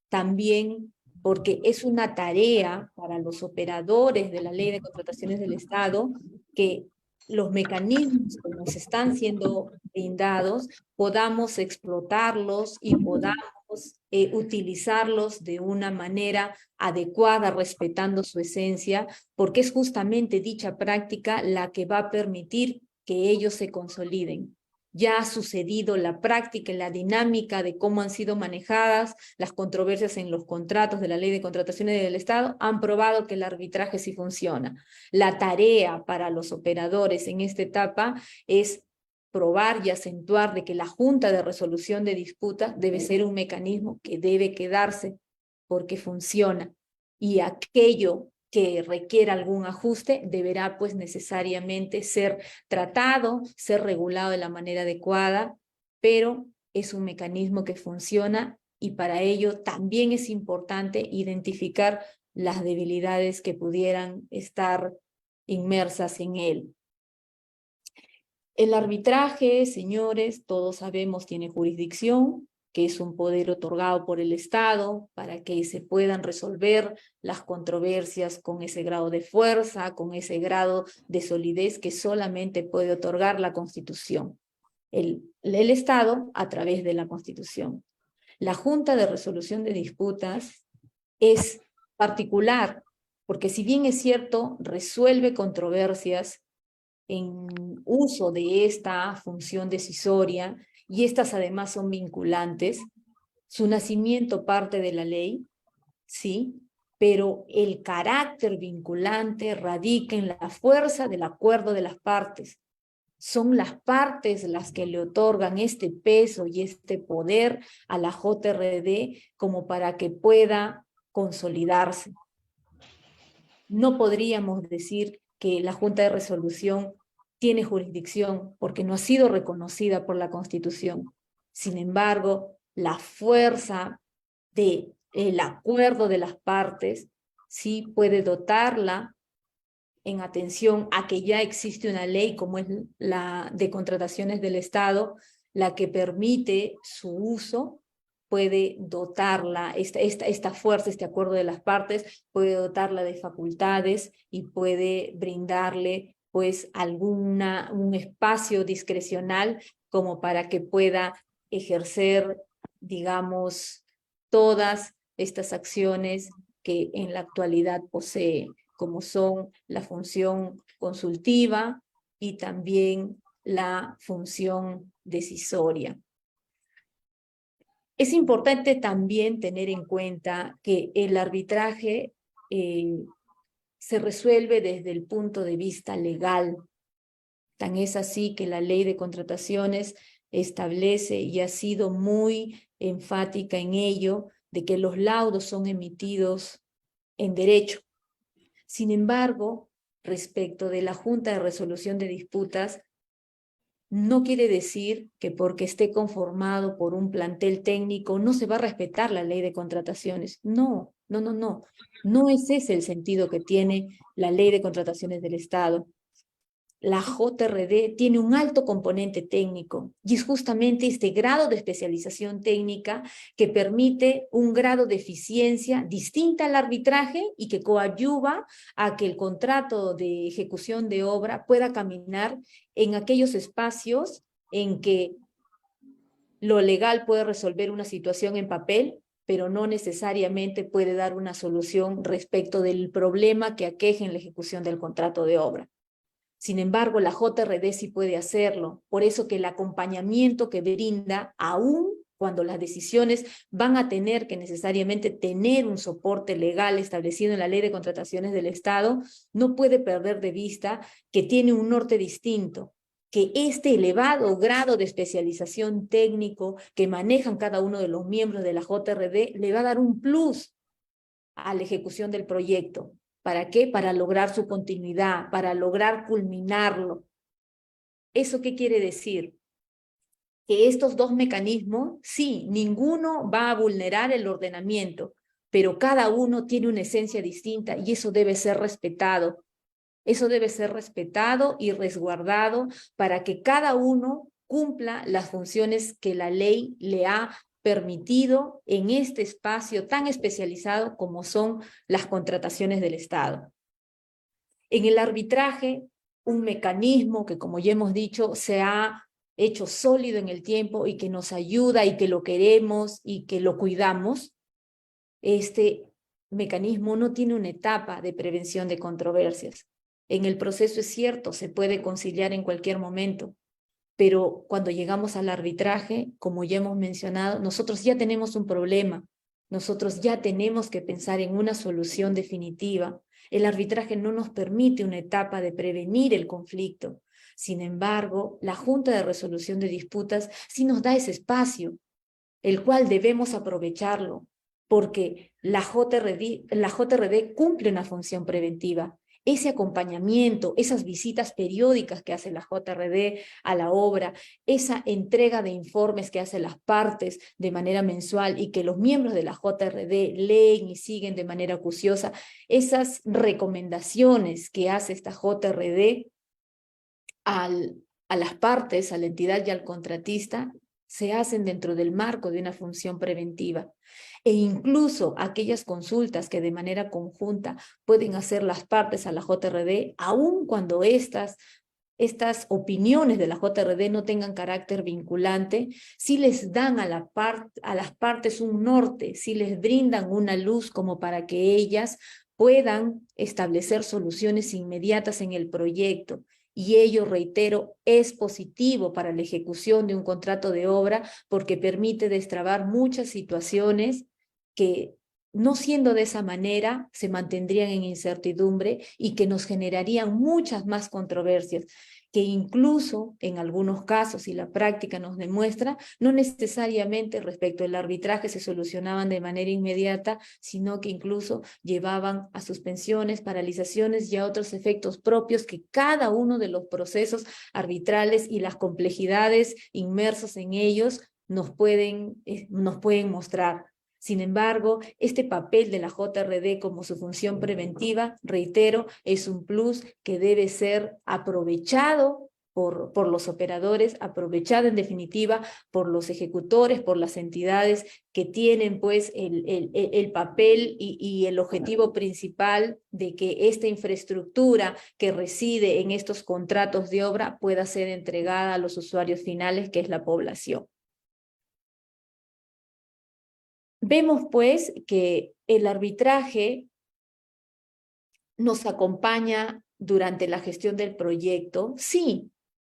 también porque es una tarea para los operadores de la Ley de Contrataciones del Estado que los mecanismos que nos están siendo brindados podamos explotarlos y podamos utilizarlos de una manera adecuada, respetando su esencia, porque es justamente dicha práctica la que va a permitir que ellos se consoliden. Ya ha sucedido la práctica y la dinámica de cómo han sido manejadas las controversias en los contratos de la Ley de Contrataciones del Estado, han probado que el arbitraje sí funciona. La tarea para los operadores en esta etapa es probar y acentuar de que la Junta de Resolución de Disputas debe ser un mecanismo que debe quedarse porque funciona, y aquello que requiera algún ajuste deberá pues necesariamente ser tratado, ser regulado de la manera adecuada, pero es un mecanismo que funciona y para ello también es importante identificar las debilidades que pudieran estar inmersas en él. El arbitraje, señores, todos sabemos, tiene jurisdicción, que es un poder otorgado por el Estado para que se puedan resolver las controversias con ese grado de fuerza, con ese grado de solidez que solamente puede otorgar la Constitución. El Estado a través de la Constitución. La Junta de Resolución de Disputas es particular, porque si bien es cierto, resuelve controversias en uso de esta función decisoria, y estas además son vinculantes, su nacimiento parte de la ley, sí, pero el carácter vinculante radica en la fuerza del acuerdo de las partes. Son las partes las que le otorgan este peso y este poder a la JRD como para que pueda consolidarse. No podríamos decir que la Junta de Resolución tiene jurisdicción porque no ha sido reconocida por la Constitución. Sin embargo, la fuerza del acuerdo de las partes sí puede dotarla en atención a que ya existe una ley como es la de contrataciones del Estado, la que permite su uso, puede dotarla, esta fuerza, este acuerdo de las partes, puede dotarla de facultades y puede brindarle pues un espacio discrecional como para que pueda ejercer, digamos, todas estas acciones que en la actualidad posee, como son la función consultiva y también la función decisoria. Es importante también tener en cuenta que el arbitraje se resuelve desde el punto de vista legal. Tan es así que la Ley de Contrataciones establece y ha sido muy enfática en ello, de que los laudos son emitidos en derecho. Sin embargo, respecto de la Junta de Resolución de Disputas, no quiere decir que porque esté conformado por un plantel técnico no se va a respetar la Ley de Contrataciones. No, no, no, no. No es ese el sentido que tiene la Ley de Contrataciones del Estado. la JRD tiene un alto componente técnico y es justamente este grado de especialización técnica que permite un grado de eficiencia distinta al arbitraje y que coadyuva a que el contrato de ejecución de obra pueda caminar en aquellos espacios en que lo legal puede resolver una situación en papel, pero no necesariamente puede dar una solución respecto del problema que aqueje en la ejecución del contrato de obra. Sin embargo, la JRD sí puede hacerlo. Por eso que el acompañamiento que brinda, aún cuando las decisiones van a tener que necesariamente tener un soporte legal establecido en la Ley de Contrataciones del Estado, no puede perder de vista que tiene un norte distinto, que este elevado grado de especialización técnico que manejan cada uno de los miembros de la JRD le va a dar un plus a la ejecución del proyecto. ¿Para qué? Para lograr su continuidad, para lograr culminarlo. ¿Eso qué quiere decir? Que estos dos mecanismos, sí, ninguno va a vulnerar el ordenamiento, pero cada uno tiene una esencia distinta y eso debe ser respetado. Eso debe ser respetado y resguardado para que cada uno cumpla las funciones que la ley le ha permitido en este espacio tan especializado como son las contrataciones del Estado. En el arbitraje, un mecanismo que, como ya hemos dicho, se ha hecho sólido en el tiempo y que nos ayuda y que lo queremos y que lo cuidamos, este mecanismo no tiene una etapa de prevención de controversias. En el proceso es cierto, se puede conciliar en cualquier momento, pero cuando llegamos al arbitraje, como ya hemos mencionado, nosotros ya tenemos un problema, nosotros ya tenemos que pensar en una solución definitiva. El arbitraje no nos permite una etapa de prevenir el conflicto. Sin embargo, la Junta de Resolución de Disputas sí nos da ese espacio, el cual debemos aprovecharlo, porque la JRD cumple una función preventiva. Ese acompañamiento, esas visitas periódicas que hace la JRD a la obra, esa entrega de informes que hacen las partes de manera mensual y que los miembros de la JRD leen y siguen de manera acuciosa, esas recomendaciones que hace esta JRD a las partes, a la entidad y al contratista, se hacen dentro del marco de una función preventiva. E incluso aquellas consultas que de manera conjunta pueden hacer las partes a la JRD, aun cuando estas opiniones de la JRD no tengan carácter vinculante, sí les dan a las partes un norte, sí les brindan una luz como para que ellas puedan establecer soluciones inmediatas en el proyecto. Y ello, reitero, es positivo para la ejecución de un contrato de obra porque permite destrabar muchas situaciones que, no siendo de esa manera, se mantendrían en incertidumbre y que nos generarían muchas más controversias, que incluso en algunos casos, y la práctica nos demuestra, no necesariamente respecto al arbitraje se solucionaban de manera inmediata, sino que incluso llevaban a suspensiones, paralizaciones y a otros efectos propios que cada uno de los procesos arbitrales y las complejidades inmersas en ellos nos pueden mostrar. Sin embargo, este papel de la JRD como su función preventiva, reitero, es un plus que debe ser aprovechado por los operadores, aprovechado en definitiva por los ejecutores, por las entidades que tienen pues el papel y el objetivo principal de que esta infraestructura que reside en estos contratos de obra pueda ser entregada a los usuarios finales, que es la población. Vemos pues que el arbitraje nos acompaña durante la gestión del proyecto, sí,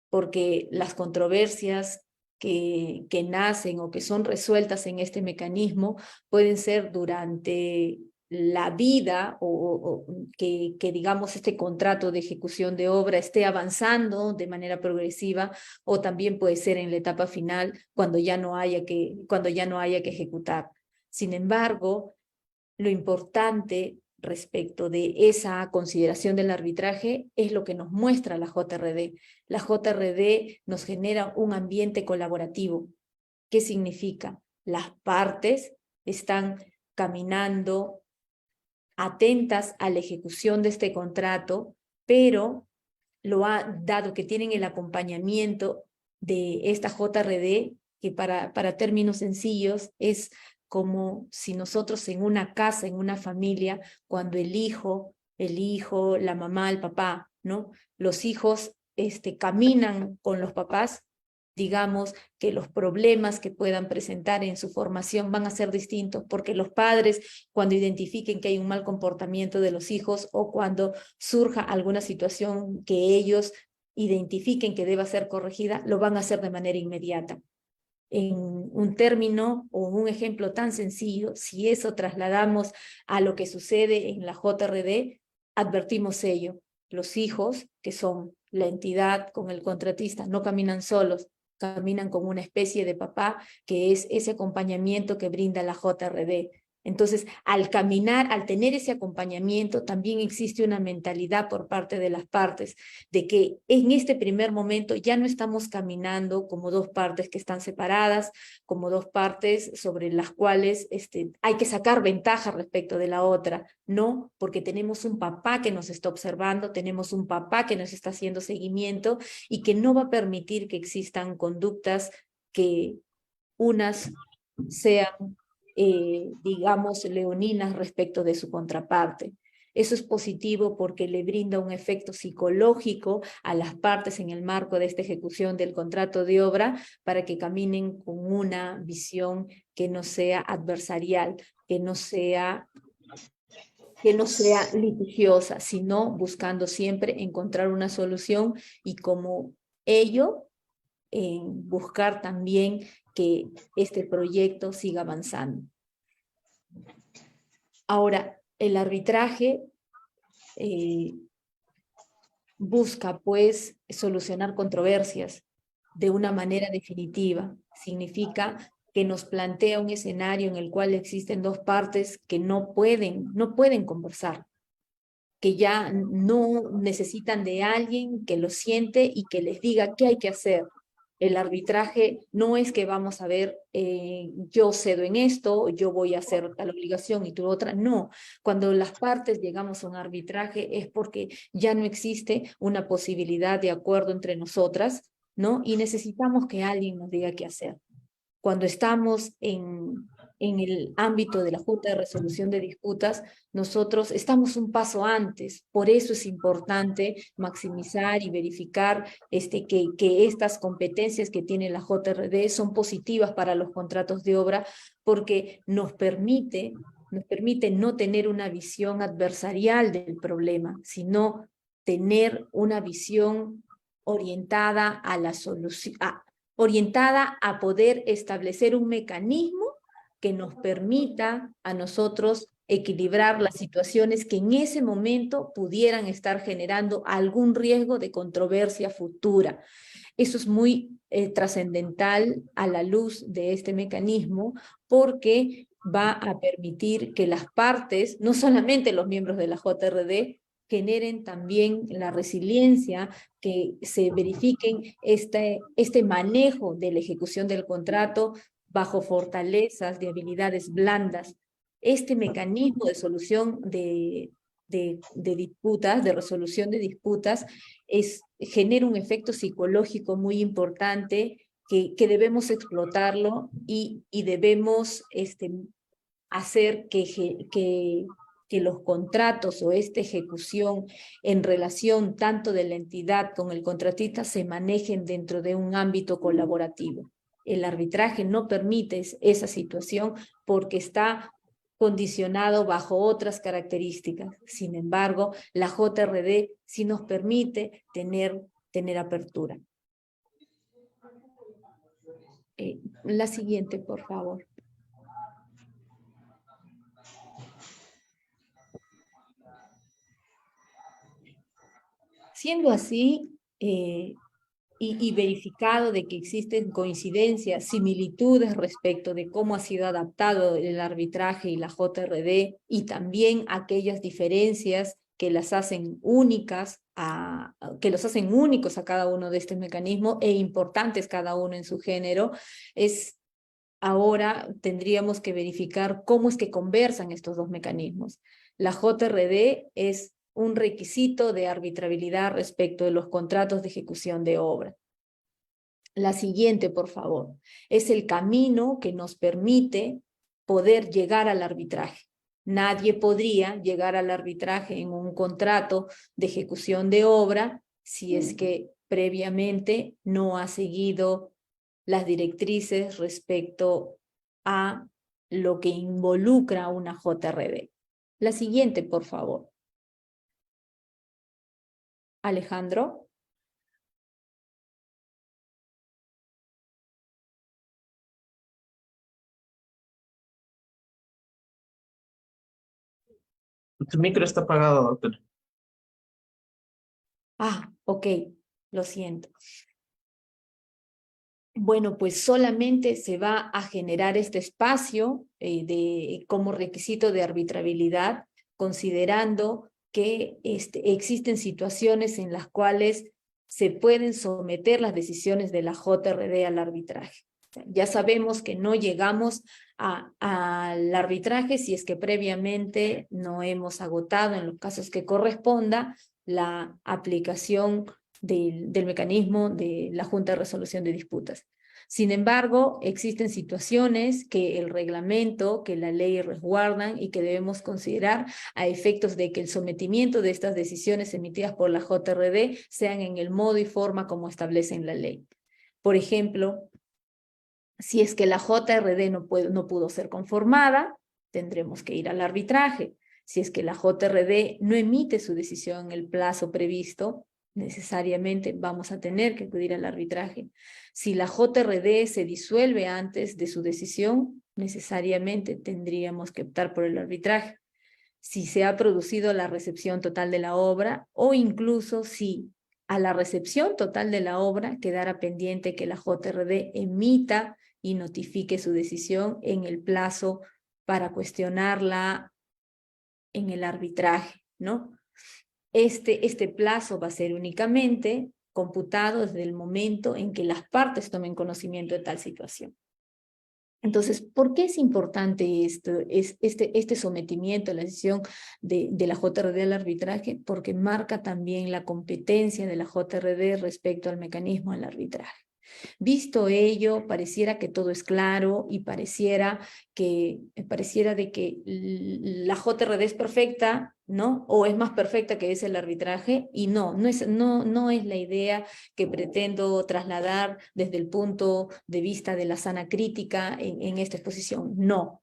porque las controversias que nacen o que son resueltas en este mecanismo pueden ser durante la vida o que digamos este contrato de ejecución de obra esté avanzando de manera progresiva, o también puede ser en la etapa final cuando ya no haya que ejecutar. Sin embargo, lo importante respecto de esa consideración del arbitraje es lo que nos muestra la JRD. La JRD nos genera un ambiente colaborativo. ¿Qué significa? Las partes están caminando atentas a la ejecución de este contrato, pero dado que tienen el acompañamiento de esta JRD, que para términos sencillos es como si nosotros en una casa, en una familia, cuando el hijo, la mamá, el papá, ¿no? Los hijos caminan con los papás, digamos que los problemas que puedan presentar en su formación van a ser distintos, porque los padres, cuando identifiquen que hay un mal comportamiento de los hijos o cuando surja alguna situación que ellos identifiquen que deba ser corregida, lo van a hacer de manera inmediata. En un término o un ejemplo tan sencillo, si eso trasladamos a lo que sucede en la JRD, advertimos ello. Los hijos, que son la entidad con el contratista, no caminan solos, caminan con una especie de papá, que es ese acompañamiento que brinda la JRD. Entonces, al caminar, al tener ese acompañamiento, también existe una mentalidad por parte de las partes, de que en este primer momento ya no estamos caminando como dos partes que están separadas, como dos partes sobre las cuales hay que sacar ventaja respecto de la otra, no, porque tenemos un papá que nos está observando, tenemos un papá que nos está haciendo seguimiento y que no va a permitir que existan conductas que unas sean digamos, leoninas respecto de su contraparte. Eso es positivo porque le brinda un efecto psicológico a las partes en el marco de esta ejecución del contrato de obra para que caminen con una visión que no sea adversarial, que no sea litigiosa, sino buscando siempre encontrar una solución y como ello, buscar también que este proyecto siga avanzando. Ahora, el arbitraje busca, pues, solucionar controversias de una manera definitiva. Significa que nos plantea un escenario en el cual existen dos partes que no pueden conversar, que ya no necesitan de alguien que lo siente y que les diga qué hay que hacer. El arbitraje no es que vamos a ver, yo cedo en esto, yo voy a hacer tal obligación y tú otra. No, cuando las partes llegamos a un arbitraje es porque ya no existe una posibilidad de acuerdo entre nosotras, ¿no? Y necesitamos que alguien nos diga qué hacer. Cuando estamos en el ámbito de la Junta de Resolución de Disputas, nosotros estamos un paso antes. Por eso es importante maximizar y verificar que estas competencias que tiene la JRD son positivas para los contratos de obra, porque nos permite no tener una visión adversarial del problema, sino tener una visión orientada a la solución, orientada a poder establecer un mecanismo que nos permita a nosotros equilibrar las situaciones que en ese momento pudieran estar generando algún riesgo de controversia futura. Eso es muy trascendental a la luz de este mecanismo porque va a permitir que las partes, no solamente los miembros de la JRD, generen también la resiliencia, que se verifiquen este manejo de la ejecución del contrato bajo fortalezas de habilidades blandas. Este mecanismo de solución de disputas, de resolución de disputas, genera un efecto psicológico muy importante que debemos explotarlo y debemos hacer que los contratos o esta ejecución en relación tanto de la entidad con el contratista se manejen dentro de un ámbito colaborativo. El arbitraje no permite esa situación porque está condicionado bajo otras características. Sin embargo, la JRD sí nos permite tener apertura. La siguiente, por favor. Siendo así, y verificado de que existen coincidencias, similitudes respecto de cómo ha sido adaptado el arbitraje y la JRD, y también aquellas diferencias que las hacen únicas, que los hacen únicos a cada uno de estos mecanismos e importantes cada uno en su género, ahora tendríamos que verificar cómo es que conversan estos dos mecanismos. La JRD es un requisito de arbitrabilidad respecto de los contratos de ejecución de obra. La siguiente, por favor, es el camino que nos permite poder llegar al arbitraje. Nadie podría llegar al arbitraje en un contrato de ejecución de obra si es que previamente no ha seguido las directrices respecto a lo que involucra una JRD. La siguiente, por favor. Alejandro. Tu micro está apagado, doctor. Ah, ok, lo siento. Bueno, pues solamente se va a generar este espacio como requisito de arbitrabilidad, considerando que existen situaciones en las cuales se pueden someter las decisiones de la JRD al arbitraje. Ya sabemos que no llegamos al arbitraje si es que previamente no hemos agotado, en los casos que corresponda, la aplicación del mecanismo de la Junta de Resolución de Disputas. Sin embargo, existen situaciones que el reglamento, que la ley resguardan y que debemos considerar a efectos de que el sometimiento de estas decisiones emitidas por la JRD sean en el modo y forma como establece en la ley. Por ejemplo, si es que la JRD no pudo ser conformada, tendremos que ir al arbitraje. Si es que la JRD no emite su decisión en el plazo previsto, necesariamente vamos a tener que acudir al arbitraje. Si la JRD se disuelve antes de su decisión, necesariamente tendríamos que optar por el arbitraje. Si se ha producido la recepción total de la obra o incluso si a la recepción total de la obra quedara pendiente que la JRD emita y notifique su decisión en el plazo para cuestionarla en el arbitraje, ¿no? Este plazo va a ser únicamente computado desde el momento en que las partes tomen conocimiento de tal situación. Entonces, ¿por qué es importante este sometimiento a la decisión de la JRD al arbitraje? Porque marca también la competencia de la JRD respecto al mecanismo del arbitraje. Visto ello, pareciera que todo es claro y pareciera de que la JRD es perfecta, ¿no? O es más perfecta que es el arbitraje, y no es la idea que pretendo trasladar desde el punto de vista de la sana crítica en esta exposición. No.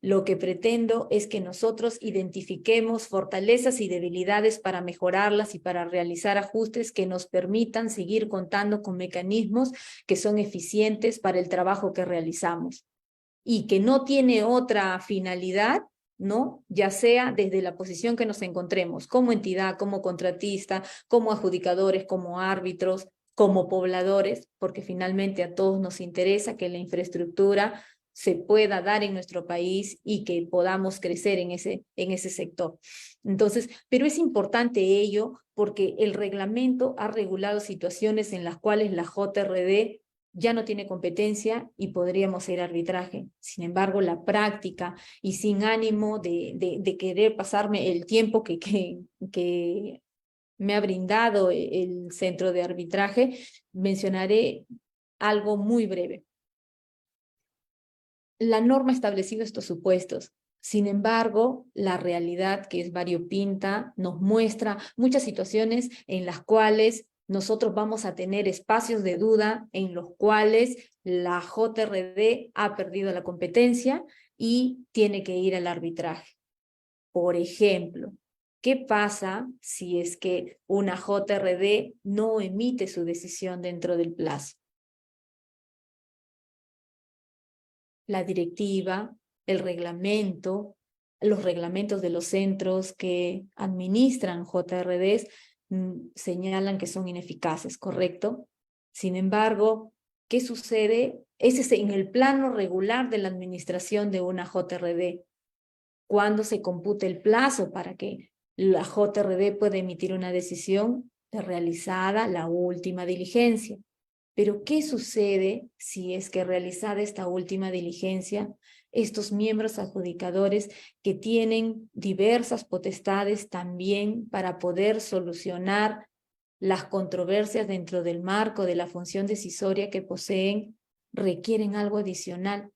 Lo que pretendo es que nosotros identifiquemos fortalezas y debilidades para mejorarlas y para realizar ajustes que nos permitan seguir contando con mecanismos que son eficientes para el trabajo que realizamos y que no tiene otra finalidad, ¿no? Ya sea desde la posición que nos encontremos, como entidad, como contratista, como adjudicadores, como árbitros, como pobladores, porque finalmente a todos nos interesa que la infraestructura se pueda dar en nuestro país y que podamos crecer en ese sector. Entonces, pero es importante ello porque el reglamento ha regulado situaciones en las cuales la JRD ya no tiene competencia y podríamos ir a arbitraje. Sin embargo, la práctica y sin ánimo de querer pasarme el tiempo que me ha brindado el centro de arbitraje, mencionaré algo muy breve. La norma ha establecido estos supuestos. Sin embargo, la realidad, que es variopinta, nos muestra muchas situaciones en las cuales nosotros vamos a tener espacios de duda en los cuales la JRD ha perdido la competencia y tiene que ir al arbitraje. Por ejemplo, ¿qué pasa si es que una JRD no emite su decisión dentro del plazo? La directiva, el reglamento, los reglamentos de los centros que administran JRDs señalan que son ineficaces, ¿correcto? Sin embargo, ¿qué sucede? Ese es en el plano regular de la administración de una JRD. ¿Cuándo se compute el plazo para que la JRD pueda emitir una decisión? Realizada la última diligencia. Pero, ¿qué sucede si es que realizada esta última diligencia estos miembros adjudicadores que tienen diversas potestades también para poder solucionar las controversias dentro del marco de la función decisoria que poseen, requieren algo adicional.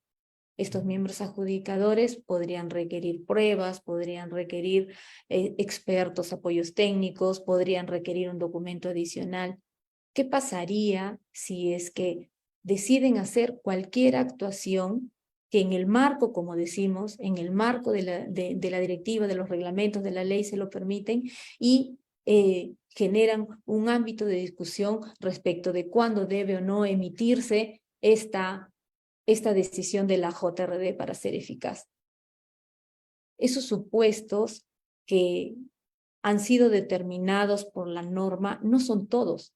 Estos miembros adjudicadores podrían requerir pruebas, podrían requerir expertos, apoyos técnicos, podrían requerir un documento adicional. ¿Qué pasaría si es que deciden hacer cualquier actuación que en el marco, como decimos, en el marco de la directiva, de los reglamentos, de la ley se lo permiten y generan un ámbito de discusión respecto de cuándo debe o no emitirse esta decisión de la JRD para ser eficaz? Esos supuestos que han sido determinados por la norma no son todos.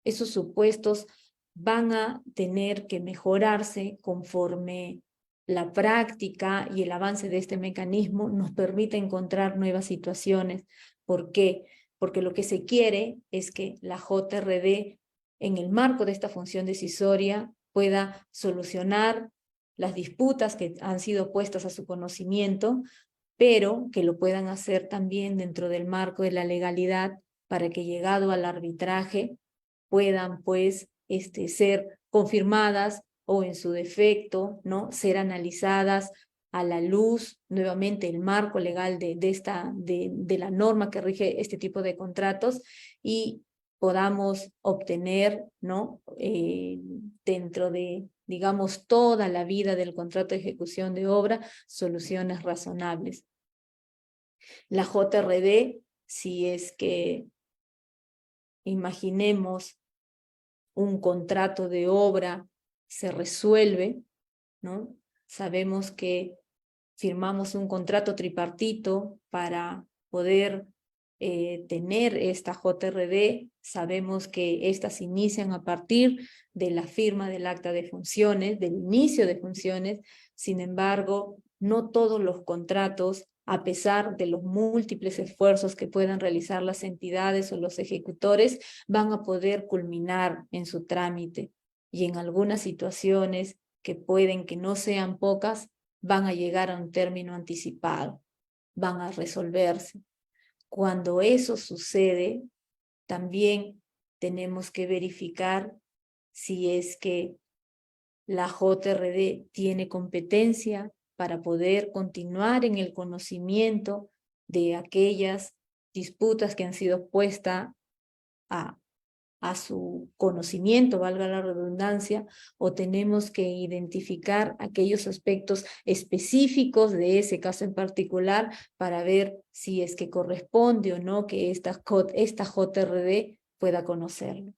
Esos supuestos van a tener que mejorarse conforme la práctica y el avance de este mecanismo nos permite encontrar nuevas situaciones. ¿Por qué? Porque lo que se quiere es que la JRD, en el marco de esta función decisoria, pueda solucionar las disputas que han sido puestas a su conocimiento, pero que lo puedan hacer también dentro del marco de la legalidad para que llegado al arbitraje puedan pues ser confirmadas o en su defecto, ¿no? Ser analizadas a la luz, nuevamente, el marco legal de la norma que rige este tipo de contratos y podamos obtener, ¿no? Dentro de, digamos, toda la vida del contrato de ejecución de obra, soluciones razonables. La JRD, si es que imaginemos un contrato de obra se resuelve, ¿no? Sabemos que firmamos un contrato tripartito para poder tener esta JRD, sabemos que estas inician a partir de la firma del acta de funciones, del inicio de funciones. Sin embargo, no todos los contratos, a pesar de los múltiples esfuerzos que puedan realizar las entidades o los ejecutores, van a poder culminar en su trámite. Y en algunas situaciones que pueden que no sean pocas, van a llegar a un término anticipado, van a resolverse. Cuando eso sucede, también tenemos que verificar si es que la JRD tiene competencia para poder continuar en el conocimiento de aquellas disputas que han sido puestas a su conocimiento, valga la redundancia, o tenemos que identificar aquellos aspectos específicos de ese caso en particular para ver si es que corresponde o no que esta JRD pueda conocerlo.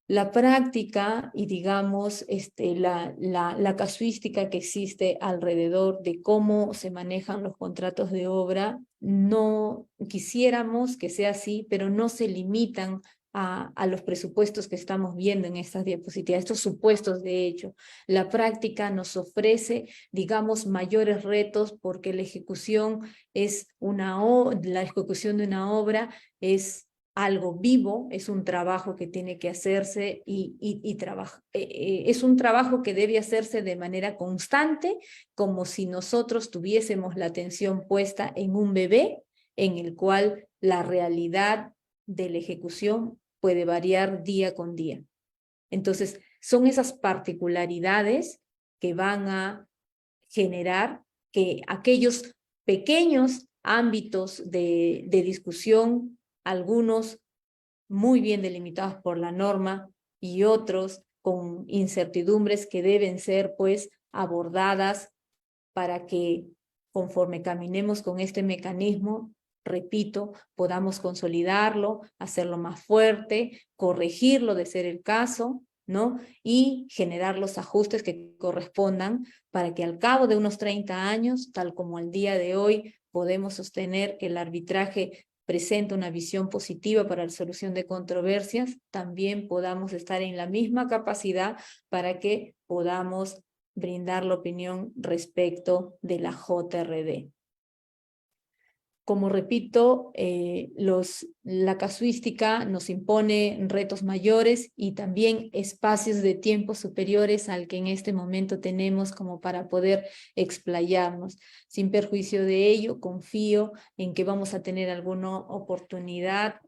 La práctica y digamos la casuística que existe alrededor de cómo se manejan los contratos de obra, no quisiéramos que sea así, pero no se limitan a los presupuestos que estamos viendo en estas diapositivas, estos supuestos de hecho. La práctica nos ofrece, digamos, mayores retos porque la ejecución de una obra es algo vivo, es un trabajo que tiene que hacerse es un trabajo que debe hacerse de manera constante, como si nosotros tuviésemos la atención puesta en un bebé, en el cual la realidad de la ejecución puede variar día con día. Entonces, son esas particularidades que van a generar que aquellos pequeños ámbitos de discusión, algunos muy bien delimitados por la norma y otros con incertidumbres que deben ser pues abordadas para que conforme caminemos con este mecanismo, repito, podamos consolidarlo, hacerlo más fuerte, corregirlo de ser el caso, ¿no? Y generar los ajustes que correspondan para que al cabo de unos 30 años, tal como el día de hoy, podemos sostener que el arbitraje presenta una visión positiva para la solución de controversias, también podamos estar en la misma capacidad para que podamos brindar la opinión respecto de la JRD. Como repito, la casuística nos impone retos mayores y también espacios de tiempo superiores al que en este momento tenemos como para poder explayarnos. Sin perjuicio de ello, confío en que vamos a tener alguna oportunidad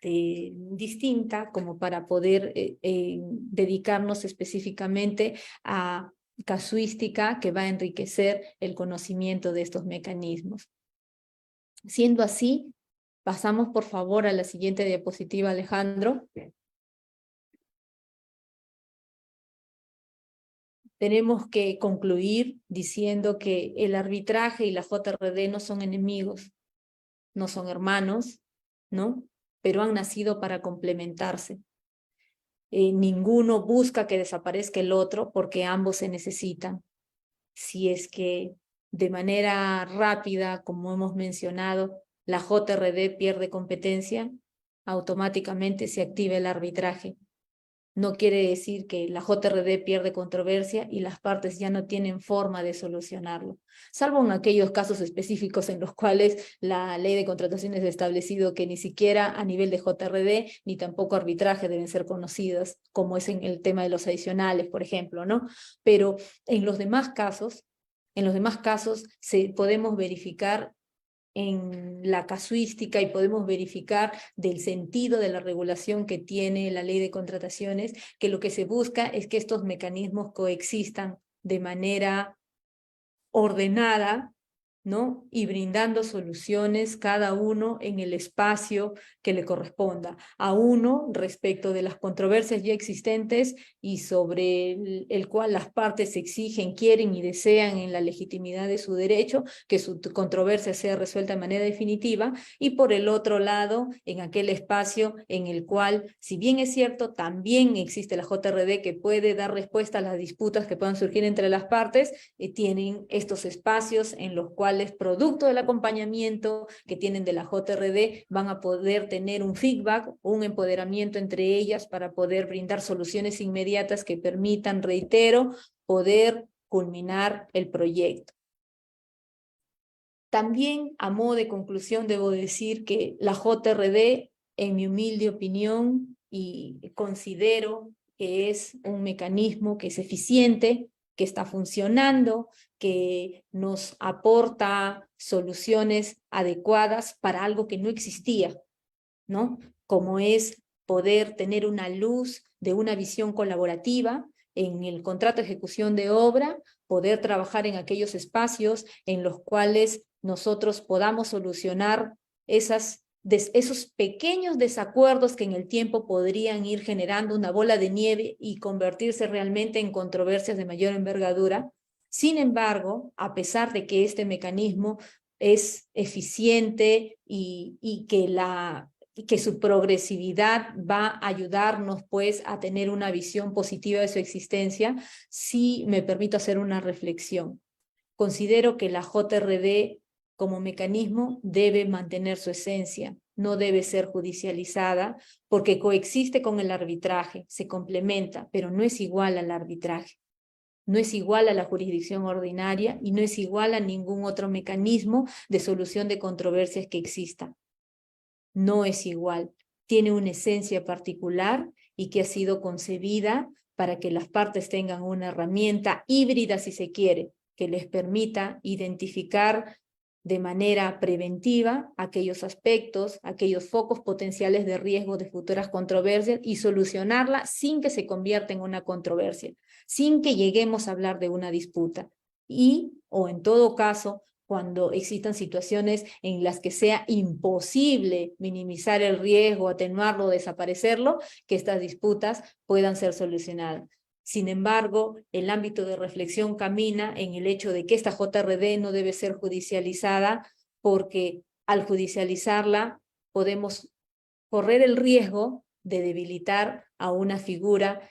distinta como para poder dedicarnos específicamente a casuística que va a enriquecer el conocimiento de estos mecanismos. Siendo así, pasamos por favor a la siguiente diapositiva, Alejandro. Tenemos que concluir diciendo que el arbitraje y la JRD no son enemigos, no son hermanos, ¿no? Pero han nacido para complementarse. Ninguno busca que desaparezca el otro porque ambos se necesitan. Si es que de manera rápida, como hemos mencionado, la JRD pierde competencia, automáticamente se activa el arbitraje. No quiere decir que la JRD pierde controversia y las partes ya no tienen forma de solucionarlo, salvo en aquellos casos específicos en los cuales la ley de contrataciones ha establecido que ni siquiera a nivel de JRD ni tampoco arbitraje deben ser conocidas, como es en el tema de los adicionales, por ejemplo, ¿no? Pero en los demás casos podemos verificar en la casuística y podemos verificar del sentido de la regulación que tiene la ley de contrataciones, que lo que se busca es que estos mecanismos coexistan de manera ordenada, ¿no? Y brindando soluciones cada uno en el espacio que le corresponda a uno respecto de las controversias ya existentes y sobre el cual las partes exigen, quieren y desean en la legitimidad de su derecho que su controversia sea resuelta de manera definitiva, y por el otro lado en aquel espacio en el cual, si bien es cierto, también existe la JRD que puede dar respuesta a las disputas que puedan surgir entre las partes, tienen estos espacios en los cuales producto del acompañamiento que tienen de la JRD van a poder tener un feedback, un empoderamiento entre ellas para poder brindar soluciones inmediatas que permitan, reitero, poder culminar el proyecto. También, a modo de conclusión, debo decir que la JRD, en mi humilde opinión, y considero que es un mecanismo que es eficiente, que está funcionando, que nos aporta soluciones adecuadas para algo que no existía, ¿no? Como es poder tener una luz de una visión colaborativa en el contrato de ejecución de obra, poder trabajar en aquellos espacios en los cuales nosotros podamos solucionar esos pequeños desacuerdos que en el tiempo podrían ir generando una bola de nieve y convertirse realmente en controversias de mayor envergadura. Sin embargo, a pesar de que este mecanismo es eficiente y que su progresividad va a ayudarnos pues a tener una visión positiva de su existencia, sí me permito hacer una reflexión. Considero que la JRD como mecanismo debe mantener su esencia, no debe ser judicializada porque coexiste con el arbitraje, se complementa, pero no es igual al arbitraje. No es igual a la jurisdicción ordinaria y no es igual a ningún otro mecanismo de solución de controversias que exista. No es igual, tiene una esencia particular y que ha sido concebida para que las partes tengan una herramienta híbrida, si se quiere, que les permita identificar de manera preventiva aquellos aspectos, aquellos focos potenciales de riesgo de futuras controversias y solucionarla sin que se convierta en una controversia, sin que lleguemos a hablar de una disputa. O en todo caso, cuando existan situaciones en las que sea imposible minimizar el riesgo, atenuarlo, desaparecerlo, que estas disputas puedan ser solucionadas. Sin embargo, el ámbito de reflexión camina en el hecho de que esta JRD no debe ser judicializada porque al judicializarla podemos correr el riesgo de debilitar a una figura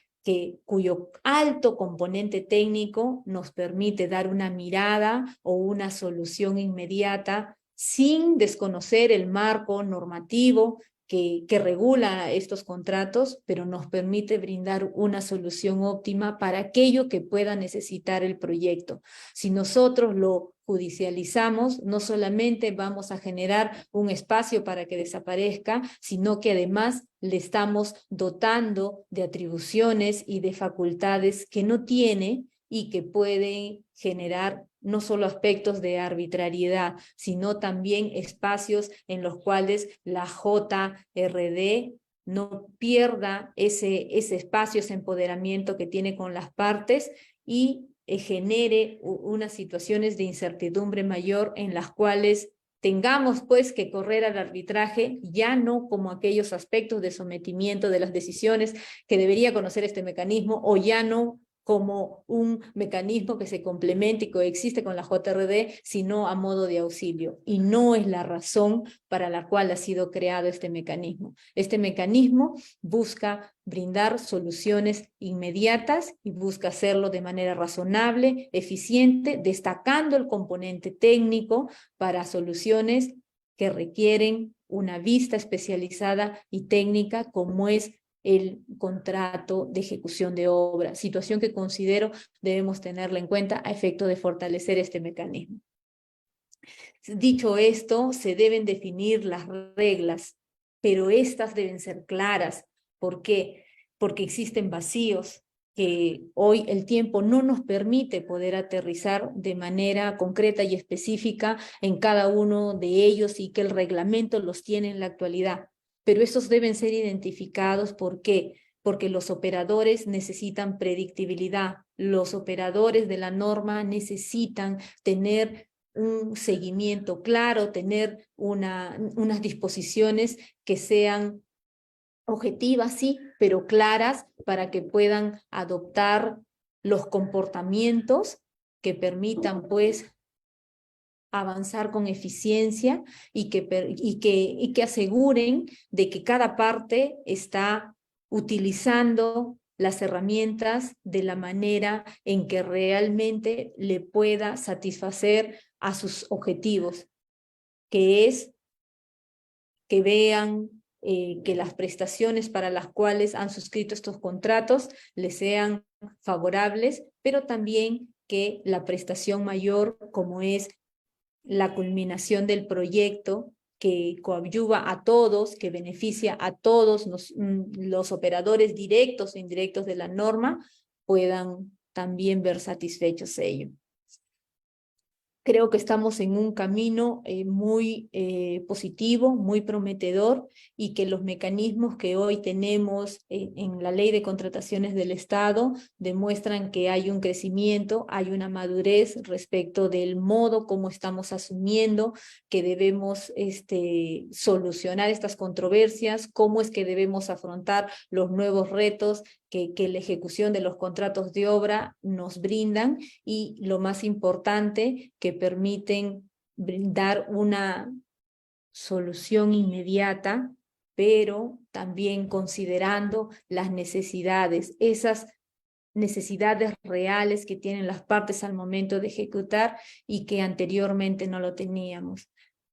cuyo alto componente técnico nos permite dar una mirada o una solución inmediata sin desconocer el marco normativo que regula estos contratos, pero nos permite brindar una solución óptima para aquello que pueda necesitar el proyecto. Si nosotros lo judicializamos, no solamente vamos a generar un espacio para que desaparezca, sino que además le estamos dotando de atribuciones y de facultades que no tiene y que pueden generar no solo aspectos de arbitrariedad, sino también espacios en los cuales la JRD no pierda ese espacio, ese empoderamiento que tiene con las partes y genere unas situaciones de incertidumbre mayor en las cuales tengamos pues que correr al arbitraje, ya no como aquellos aspectos de sometimiento de las decisiones que debería conocer este mecanismo, o ya no como un mecanismo que se complemente y coexiste con la JRD, sino a modo de auxilio. Y no es la razón para la cual ha sido creado este mecanismo. Este mecanismo busca brindar soluciones inmediatas y busca hacerlo de manera razonable, eficiente, destacando el componente técnico para soluciones que requieren una vista especializada y técnica, como es el contrato de ejecución de obra, situación que considero debemos tenerla en cuenta a efecto de fortalecer este mecanismo. Dicho esto, se deben definir las reglas, pero estas deben ser claras. ¿Por qué? Porque existen vacíos que hoy el tiempo no nos permite poder aterrizar de manera concreta y específica en cada uno de ellos y que el reglamento los tiene en la actualidad. Pero estos deben ser identificados. ¿Por qué? Porque los operadores necesitan predictibilidad, los operadores de la norma necesitan tener un seguimiento claro, tener unas disposiciones que sean objetivas, sí, pero claras para que puedan adoptar los comportamientos que permitan, pues, avanzar con eficiencia y que aseguren de que cada parte está utilizando las herramientas de la manera en que realmente le pueda satisfacer a sus objetivos, que es que vean que las prestaciones para las cuales han suscrito estos contratos les sean favorables, pero también que la prestación mayor, como es la culminación del proyecto, que coadyuva a todos, que beneficia a todos los operadores directos e indirectos de la norma, puedan también ver satisfechos ello. Creo que estamos en un camino muy positivo, muy prometedor, y que los mecanismos que hoy tenemos en la Ley de Contrataciones del Estado demuestran que hay un crecimiento, hay una madurez respecto del modo como estamos asumiendo que debemos solucionar estas controversias, cómo es que debemos afrontar los nuevos retos que la ejecución de los contratos de obra nos brindan, y lo más importante, que permiten brindar una solución inmediata, pero también considerando las necesidades, esas necesidades reales que tienen las partes al momento de ejecutar y que anteriormente no lo teníamos.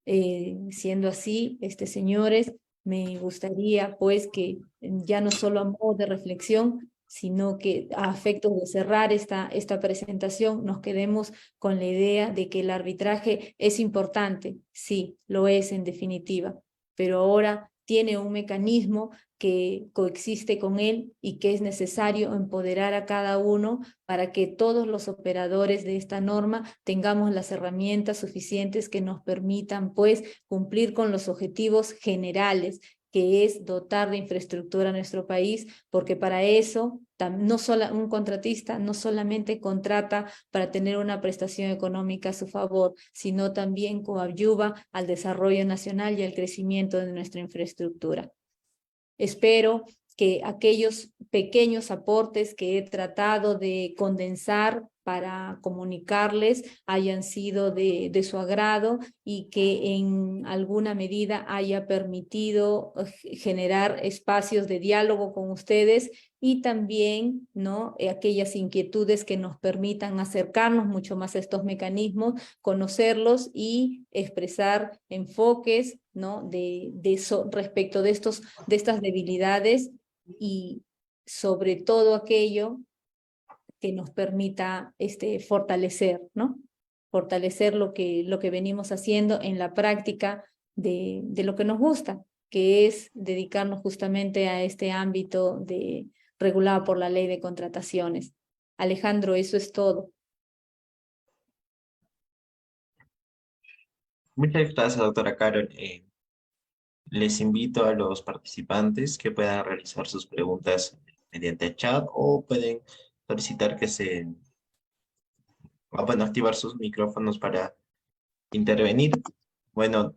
Siendo así, señores, me gustaría pues que ya no solo a modo de reflexión, sino que a efectos de cerrar esta presentación nos quedemos con la idea de que el arbitraje es importante, sí, lo es en definitiva, pero ahora tiene un mecanismo que coexiste con él y que es necesario empoderar a cada uno para que todos los operadores de esta norma tengamos las herramientas suficientes que nos permitan pues cumplir con los objetivos generales, que es dotar de infraestructura a nuestro país, porque para eso un contratista no solamente contrata para tener una prestación económica a su favor, sino también coadyuva al desarrollo nacional y al crecimiento de nuestra infraestructura. Espero que aquellos pequeños aportes que he tratado de condensar para comunicarles hayan sido de su agrado y que en alguna medida haya permitido generar espacios de diálogo con ustedes, y también aquellas inquietudes que nos permitan acercarnos mucho más a estos mecanismos, conocerlos y expresar enfoques respecto de estas debilidades, y sobre todo aquello que nos permita fortalecer, ¿no? fortalecer lo que venimos haciendo en la práctica de lo que nos gusta, que es dedicarnos justamente a este ámbito regulado por la ley de contrataciones. Alejandro, eso es todo. Muchas gracias, doctora Carol. Les invito a los participantes que puedan realizar sus preguntas mediante chat o pueden solicitar bueno, activar sus micrófonos para intervenir. Bueno,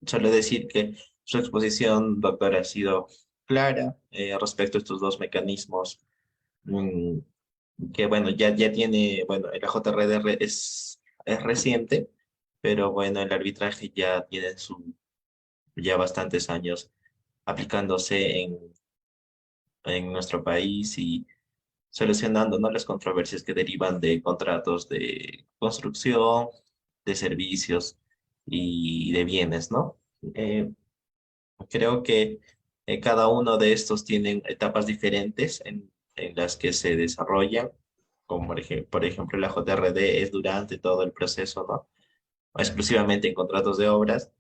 solo decir que su exposición, doctora, ha sido clara respecto a estos dos mecanismos mm, que, bueno, ya tiene, bueno, el AJRD es reciente, pero bueno, el arbitraje ya tiene ya bastantes años aplicándose en nuestro país y solucionando, ¿no?, las controversias que derivan de contratos de construcción, de servicios y de bienes, ¿no? Eh, Creo que cada uno de estos tienen etapas diferentes en las que se desarrollan, como por ejemplo la JRD es durante todo el proceso, ¿no? Exclusivamente en contratos de obras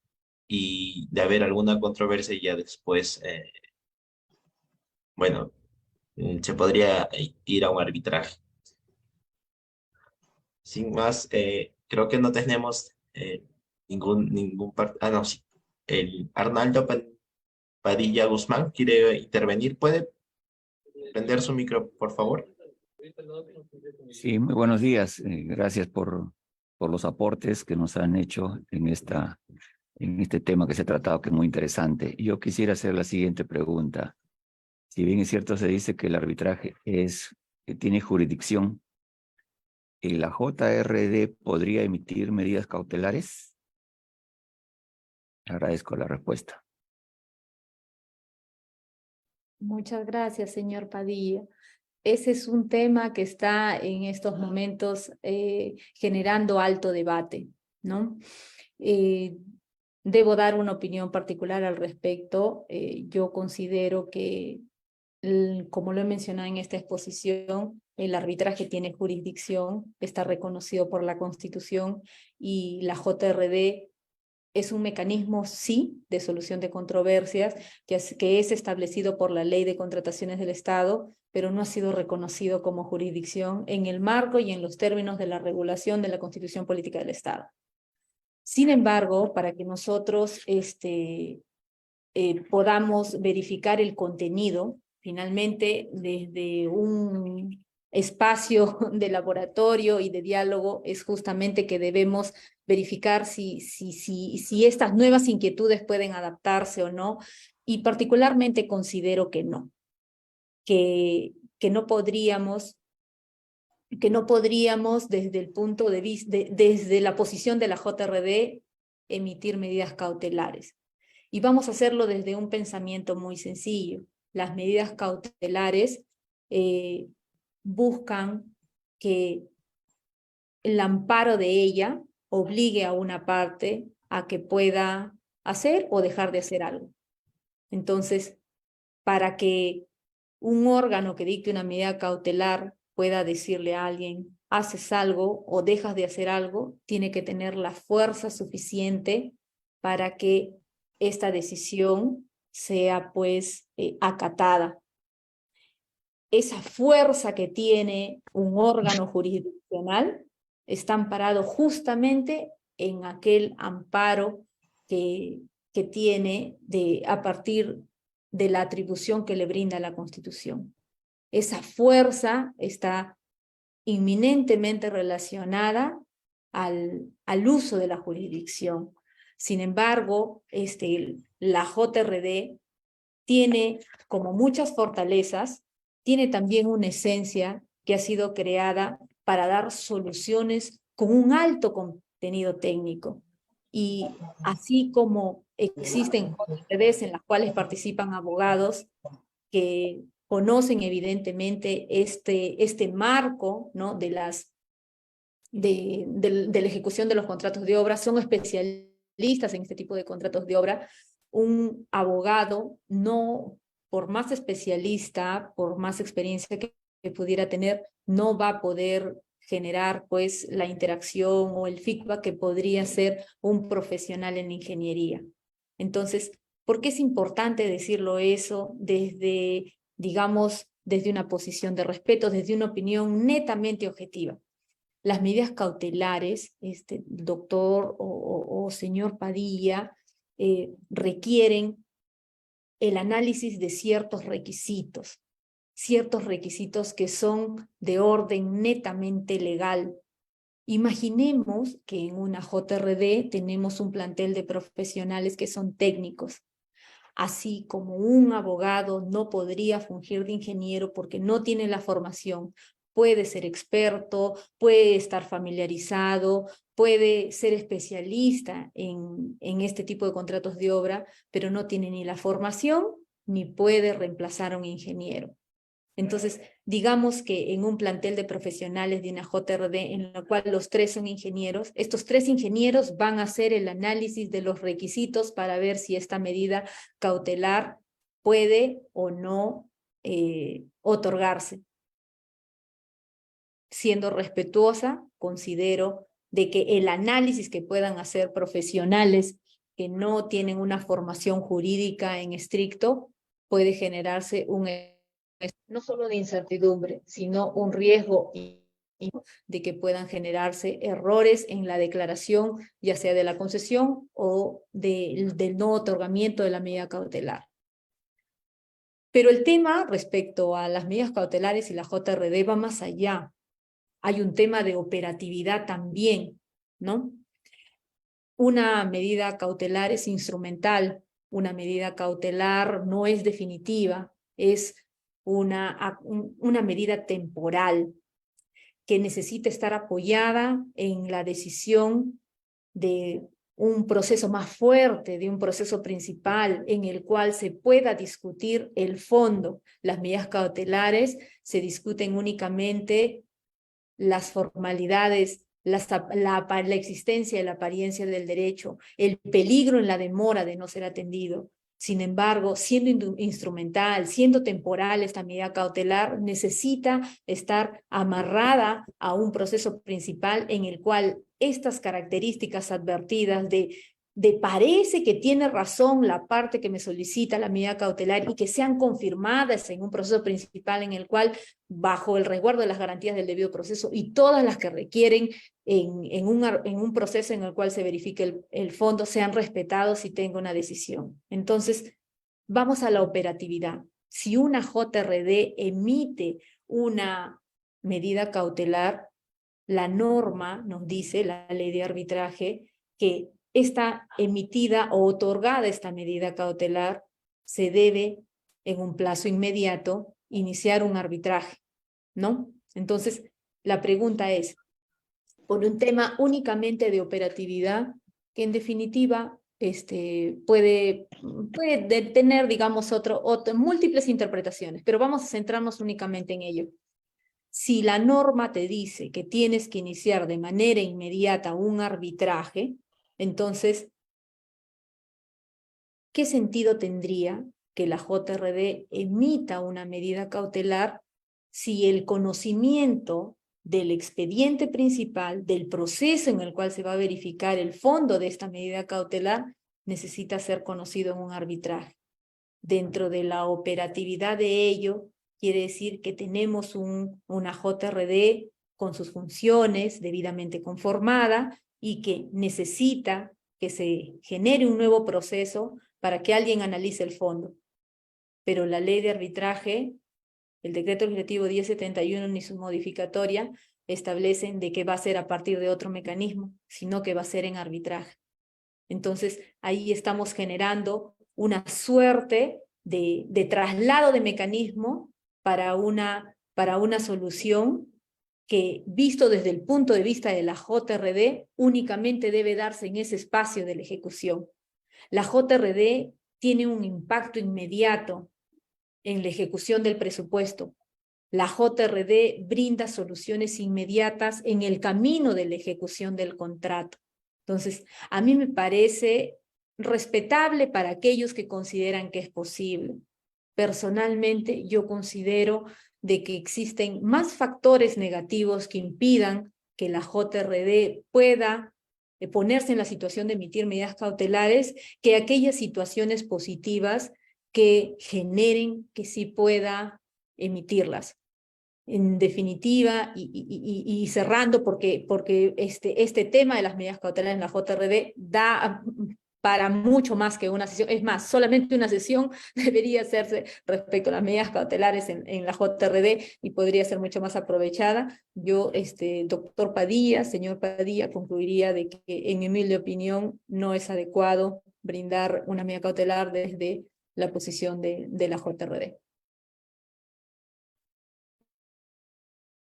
y de haber alguna controversia ya después, bueno, se podría ir a un arbitraje. Sin más, creo que no tenemos no, sí. El Arnaldo Padilla Guzmán quiere intervenir. ¿Puede prender su micro, por favor? Sí, muy buenos días. Gracias por los aportes que nos han hecho en este tema que se ha tratado, que es muy interesante. Yo quisiera hacer la siguiente pregunta. Si bien es cierto, se dice que el arbitraje tiene jurisdicción, ¿la JRD podría emitir medidas cautelares? Agradezco la respuesta. Muchas gracias, señor Padilla. Ese es un tema que está en estos momentos generando alto debate, ¿no? Eh, Debo dar una opinión particular al respecto. Yo considero que, como lo he mencionado en esta exposición, el arbitraje tiene jurisdicción, está reconocido por la Constitución y la JRD es un mecanismo, sí, de solución de controversias que es establecido por la Ley de Contrataciones del Estado, pero no ha sido reconocido como jurisdicción en el marco y en los términos de la regulación de la Constitución Política del Estado. Sin embargo, para que nosotros podamos verificar el contenido, finalmente desde un espacio de laboratorio y de diálogo es justamente que debemos verificar si estas nuevas inquietudes pueden adaptarse o no, y particularmente considero que no, que no podríamos desde el punto de vista, desde la posición de la JRD, emitir medidas cautelares. Y vamos a hacerlo desde un pensamiento muy sencillo. Las medidas cautelares buscan que el amparo de ella obligue a una parte a que pueda hacer o dejar de hacer algo. Entonces, para que un órgano que dicte una medida cautelar pueda decirle a alguien, haces algo o dejas de hacer algo, tiene que tener la fuerza suficiente para que esta decisión sea pues acatada. Esa fuerza que tiene un órgano jurisdiccional está amparado justamente en aquel amparo que tiene a partir de la atribución que le brinda la Constitución. Esa fuerza está inminentemente relacionada al uso de la jurisdicción. Sin embargo, la JRD tiene, como muchas fortalezas, tiene también una esencia que ha sido creada para dar soluciones con un alto contenido técnico. Y así como existen JRDs en las cuales participan abogados que conocen evidentemente este marco, ¿no?, de la ejecución de los contratos de obra, son especialistas en este tipo de contratos de obra. Un abogado, no, por más especialista, por más experiencia que pudiera tener, no va a poder generar pues la interacción o el feedback que podría ser un profesional en ingeniería. Entonces, ¿por qué es importante decirlo eso desde, digamos, desde una posición de respeto, desde una opinión netamente objetiva? Las medidas cautelares, doctor o señor Padilla, requieren el análisis de ciertos requisitos que son de orden netamente legal. Imaginemos que en una JRD tenemos un plantel de profesionales que son técnicos. Así como un abogado no podría fungir de ingeniero porque no tiene la formación, puede ser experto, puede estar familiarizado, puede ser especialista en este tipo de contratos de obra, pero no tiene ni la formación ni puede reemplazar a un ingeniero. Entonces, digamos que en un plantel de profesionales de una JRD en la cual los 3 son ingenieros, estos 3 ingenieros van a hacer el análisis de los requisitos para ver si esta medida cautelar puede o no otorgarse. Siendo respetuosa, considero de que el análisis que puedan hacer profesionales que no tienen una formación jurídica en estricto puede generarse no solo de incertidumbre, sino un riesgo de que puedan generarse errores en la declaración, ya sea de la concesión o del no otorgamiento de la medida cautelar. Pero el tema respecto a las medidas cautelares y la JRD va más allá. Hay un tema de operatividad también, ¿no? Una medida cautelar es instrumental, una medida cautelar no es definitiva, es una medida temporal que necesita estar apoyada en la decisión de un proceso más fuerte, de un proceso principal en el cual se pueda discutir el fondo. Las medidas cautelares se discuten únicamente las formalidades, la existencia y la apariencia del derecho, el peligro en la demora de no ser atendido. Sin embargo, siendo instrumental, siendo temporal esta medida cautelar, necesita estar amarrada a un proceso principal en el cual estas características advertidas de parece que tiene razón la parte que me solicita la medida cautelar y que sean confirmadas en un proceso principal en el cual, bajo el resguardo de las garantías del debido proceso y todas las que requieren en un proceso en el cual se verifique el fondo, sean respetados y tenga una decisión. Entonces, vamos a la operatividad. Si una JRD emite una medida cautelar, la norma nos dice, la ley de arbitraje, que esta emitida o otorgada esta medida cautelar se debe en un plazo inmediato iniciar un arbitraje, ¿no? Entonces, la pregunta es, por un tema únicamente de operatividad, que en definitiva puede tener, digamos, múltiples interpretaciones, pero vamos a centrarnos únicamente en ello. Si la norma te dice que tienes que iniciar de manera inmediata un arbitraje, entonces, ¿qué sentido tendría que la JRD emita una medida cautelar si el conocimiento del expediente principal, del proceso en el cual se va a verificar el fondo de esta medida cautelar, necesita ser conocido en un arbitraje? Dentro de la operatividad de ello, quiere decir que tenemos una JRD con sus funciones debidamente conformada y que necesita que se genere un nuevo proceso para que alguien analice el fondo. Pero la ley de arbitraje, el decreto legislativo 1071 ni su modificatoria establecen de que va a ser a partir de otro mecanismo, sino que va a ser en arbitraje. Entonces, ahí estamos generando una suerte de traslado de mecanismo para una solución que, visto desde el punto de vista de la JRD, únicamente debe darse en ese espacio de la ejecución. La JRD tiene un impacto inmediato en la ejecución del presupuesto. La JRD brinda soluciones inmediatas en el camino de la ejecución del contrato. Entonces, a mí me parece respetable para aquellos que consideran que es posible. Personalmente, yo considero de que existen más factores negativos que impidan que la JRD pueda ponerse en la situación de emitir medidas cautelares que aquellas situaciones positivas que generen que sí pueda emitirlas. En definitiva, y cerrando, porque este tema de las medidas cautelares en la JRD da para mucho más que una sesión. Es más, solamente una sesión debería hacerse respecto a las medidas cautelares en la JRD y podría ser mucho más aprovechada. Yo, doctor Padilla, señor Padilla, concluiría de que, en mi humilde opinión, no es adecuado brindar una medida cautelar desde la posición de la JRD.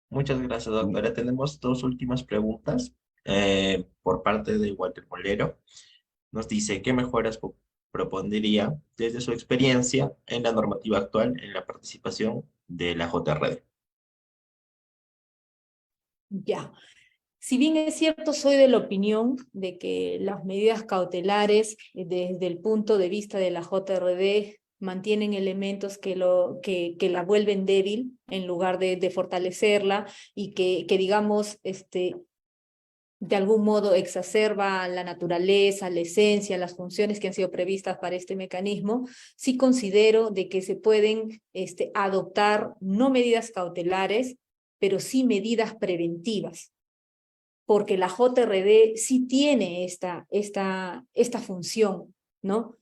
Muchas gracias, doctora. Tenemos dos últimas preguntas por parte de Walter Molero. Nos dice, ¿qué mejoras propondría desde su experiencia en la normativa actual en la participación de la JRD? Ya. Si bien es cierto, soy de la opinión de que las medidas cautelares, desde el punto de vista de la JRD, mantienen elementos que la vuelven débil en lugar de fortalecerla y que digamos, de algún modo exacerba la naturaleza, la esencia, las funciones que han sido previstas para este mecanismo. Sí considero de que se pueden adoptar no medidas cautelares, pero sí medidas preventivas, porque la JRD sí tiene esta función, ¿no?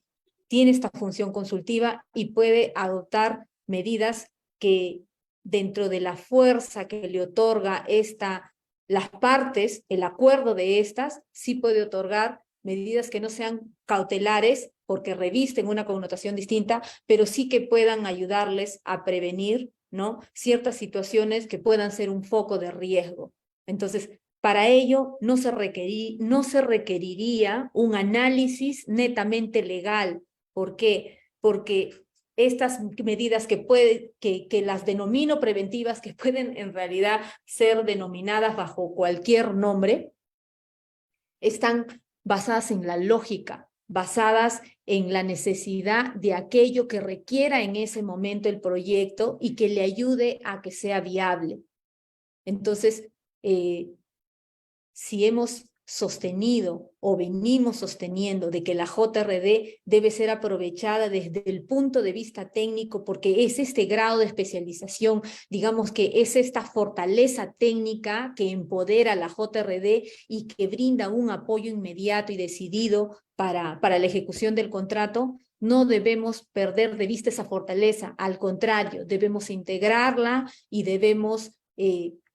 Tiene esta función consultiva y puede adoptar medidas que, dentro de la fuerza que le otorga las partes, el acuerdo de estas, sí puede otorgar medidas que no sean cautelares porque revisten una connotación distinta, pero sí que puedan ayudarles a prevenir, ¿no?, ciertas situaciones que puedan ser un foco de riesgo. Entonces, para ello no se requeriría un análisis netamente legal. ¿Por qué? Porque estas medidas que las denomino preventivas, que pueden en realidad ser denominadas bajo cualquier nombre, están basadas en la lógica, basadas en la necesidad de aquello que requiera en ese momento el proyecto y que le ayude a que sea viable. Entonces, si hemos sostenido o venimos sosteniendo de que la JRD debe ser aprovechada desde el punto de vista técnico, porque es este grado de especialización, digamos que es esta fortaleza técnica que empodera a la JRD y que brinda un apoyo inmediato y decidido para la ejecución del contrato, no debemos perder de vista esa fortaleza. Al contrario, debemos integrarla y debemos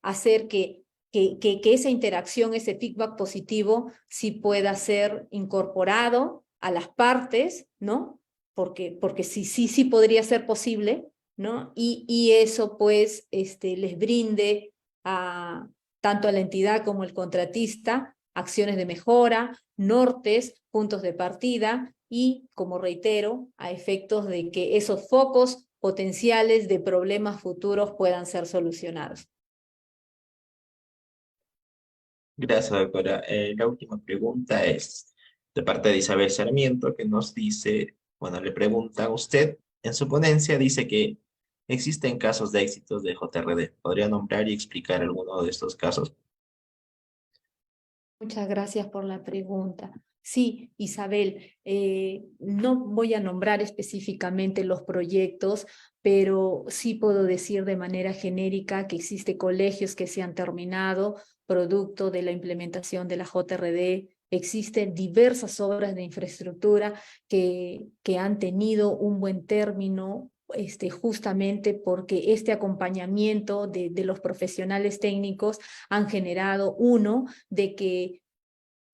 hacer que esa interacción, ese feedback positivo, sí pueda ser incorporado a las partes, ¿no? Porque sí podría ser posible, ¿no? Y eso, pues, les brinde tanto a la entidad como el contratista acciones de mejora, nortes, puntos de partida y, como reitero, a efectos de que esos focos potenciales de problemas futuros puedan ser solucionados. Gracias, doctora. La última pregunta es de parte de Isabel Sarmiento, que nos dice, bueno, le pregunta a usted, en su ponencia dice que existen casos de éxitos de JRD. ¿Podría nombrar y explicar alguno de estos casos? Muchas gracias por la pregunta. Sí, Isabel, no voy a nombrar específicamente los proyectos, pero sí puedo decir de manera genérica que existen colegios que se han terminado producto de la implementación de la JRD. Existen diversas obras de infraestructura que han tenido un buen término, justamente porque este acompañamiento de los profesionales técnicos han generado, uno, de que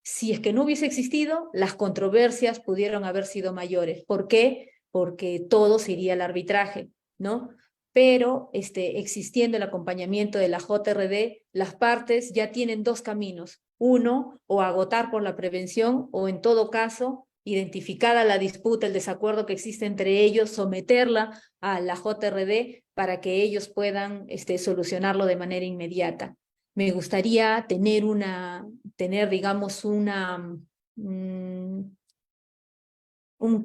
si es que no hubiese existido, las controversias pudieron haber sido mayores. ¿Por qué? Porque todo se iría al arbitraje, ¿no? Pero existiendo el acompañamiento de la JRD, las partes ya tienen dos caminos. Uno, o agotar por la prevención, o en todo caso, identificada la disputa, el desacuerdo que existe entre ellos, someterla a la JRD para que ellos puedan solucionarlo de manera inmediata. Me gustaría tener, digamos, un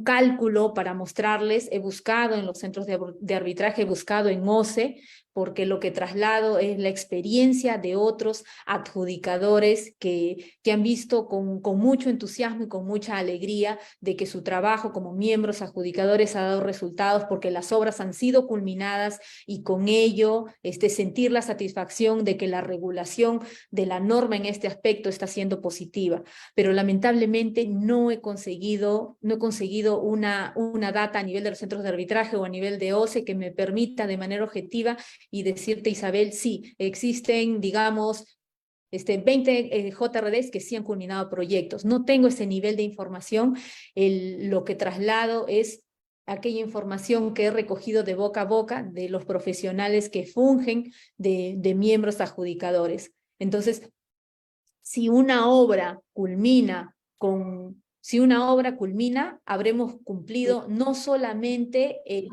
cálculo para mostrarles. He buscado en los centros de arbitraje, he buscado en OCE, porque lo que traslado es la experiencia de otros adjudicadores que han visto con mucho entusiasmo y con mucha alegría de que su trabajo como miembros adjudicadores ha dado resultados porque las obras han sido culminadas y con ello sentir la satisfacción de que la regulación de la norma en este aspecto está siendo positiva. Pero lamentablemente no he conseguido una data a nivel de los centros de arbitraje o a nivel de OCE que me permita de manera objetiva y decirte, Isabel, sí, existen, digamos, 20 JRDs que sí han culminado proyectos. No tengo ese nivel de información. Lo que traslado es aquella información que he recogido de boca a boca de los profesionales que fungen de miembros adjudicadores. Entonces, si una obra culmina habremos cumplido no solamente el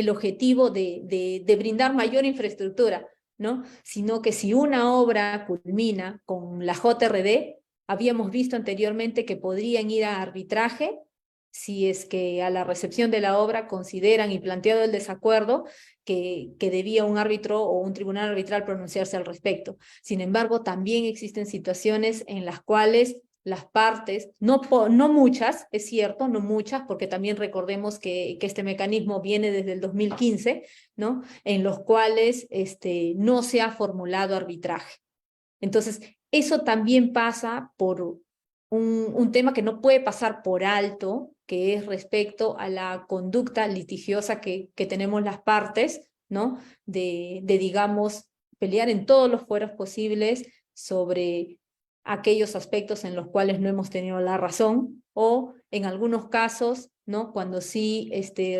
objetivo de brindar mayor infraestructura, ¿no? Sino que si una obra culmina con la JRD, habíamos visto anteriormente que podrían ir a arbitraje si es que a la recepción de la obra consideran y planteado el desacuerdo que debía un árbitro o un tribunal arbitral pronunciarse al respecto. Sin embargo, también existen situaciones en las cuales las partes, no muchas, es cierto, no muchas, porque también recordemos que este mecanismo viene desde el 2015, ¿no? En los cuales no se ha formulado arbitraje. Entonces, eso también pasa por un tema que no puede pasar por alto, que es respecto a la conducta litigiosa que tenemos las partes, ¿no? Digamos, pelear en todos los fueros posibles sobre aquellos aspectos en los cuales no hemos tenido la razón, o en algunos casos, ¿no? Cuando sí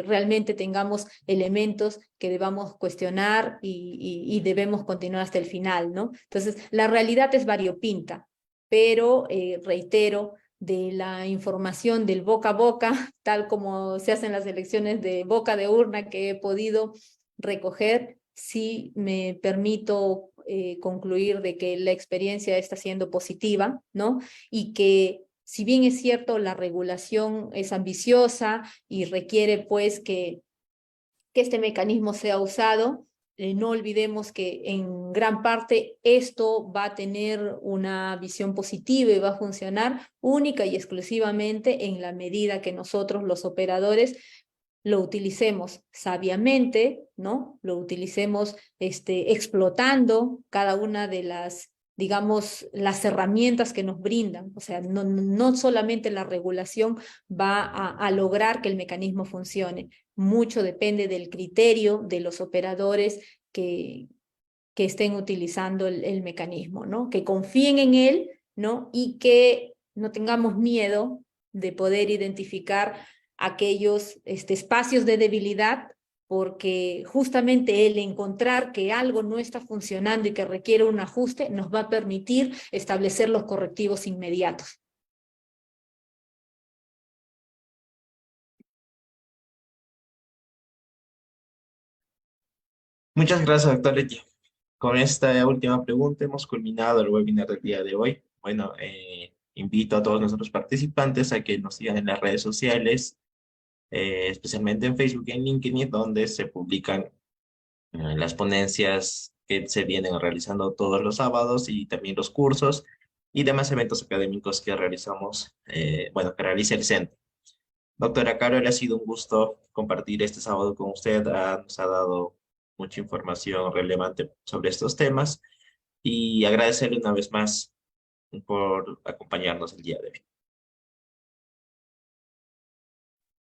realmente tengamos elementos que debamos cuestionar y debemos continuar hasta el final, ¿no? Entonces, la realidad es variopinta, pero reitero, de la información del boca a boca, tal como se hacen las elecciones de boca de urna que he podido recoger, sí me permito concluir de que la experiencia está siendo positiva, ¿no? Y que si bien es cierto la regulación es ambiciosa y requiere pues que este mecanismo sea usado, no olvidemos que en gran parte esto va a tener una visión positiva y va a funcionar única y exclusivamente en la medida que nosotros los operadores lo utilicemos sabiamente, ¿no? Lo utilicemos explotando cada una de digamos, las herramientas que nos brindan. O sea, no solamente la regulación va a lograr que el mecanismo funcione. Mucho depende del criterio de los operadores que estén utilizando el mecanismo, ¿no? Que confíen en él, ¿no? Y que no tengamos miedo de poder identificar aquellos espacios de debilidad, porque justamente el encontrar que algo no está funcionando y que requiere un ajuste nos va a permitir establecer los correctivos inmediatos. Muchas gracias, doctor Leti. Con esta última pregunta hemos culminado el webinar del día de hoy. Bueno, invito a todos nuestros participantes a que nos sigan en las redes sociales, especialmente en Facebook y en LinkedIn, donde se publican las ponencias que se vienen realizando todos los sábados y también los cursos y demás eventos académicos que realizamos, bueno, que realiza el centro. Doctora Carol, ha sido un gusto compartir este sábado con usted. Nos ha dado mucha información relevante sobre estos temas y agradecerle una vez más por acompañarnos el día de hoy.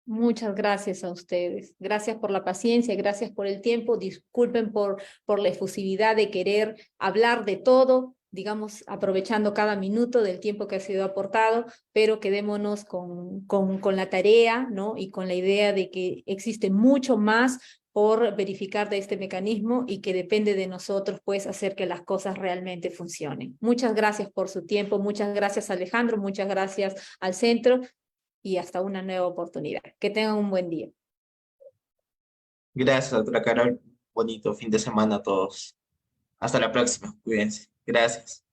Muchas gracias a ustedes. Gracias por la paciencia, gracias por el tiempo. Disculpen por la efusividad de querer hablar de todo, digamos, aprovechando cada minuto del tiempo que ha sido aportado, pero quedémonos con la tarea, ¿no? Y con la idea de que existe mucho más por verificar de este mecanismo y que depende de nosotros, pues, hacer que las cosas realmente funcionen. Muchas gracias por su tiempo, muchas gracias, Alejandro, muchas gracias al centro y hasta una nueva oportunidad. Que tengan un buen día. Gracias, doctora Carol. Bonito fin de semana a todos. Hasta la próxima. Cuídense. Gracias.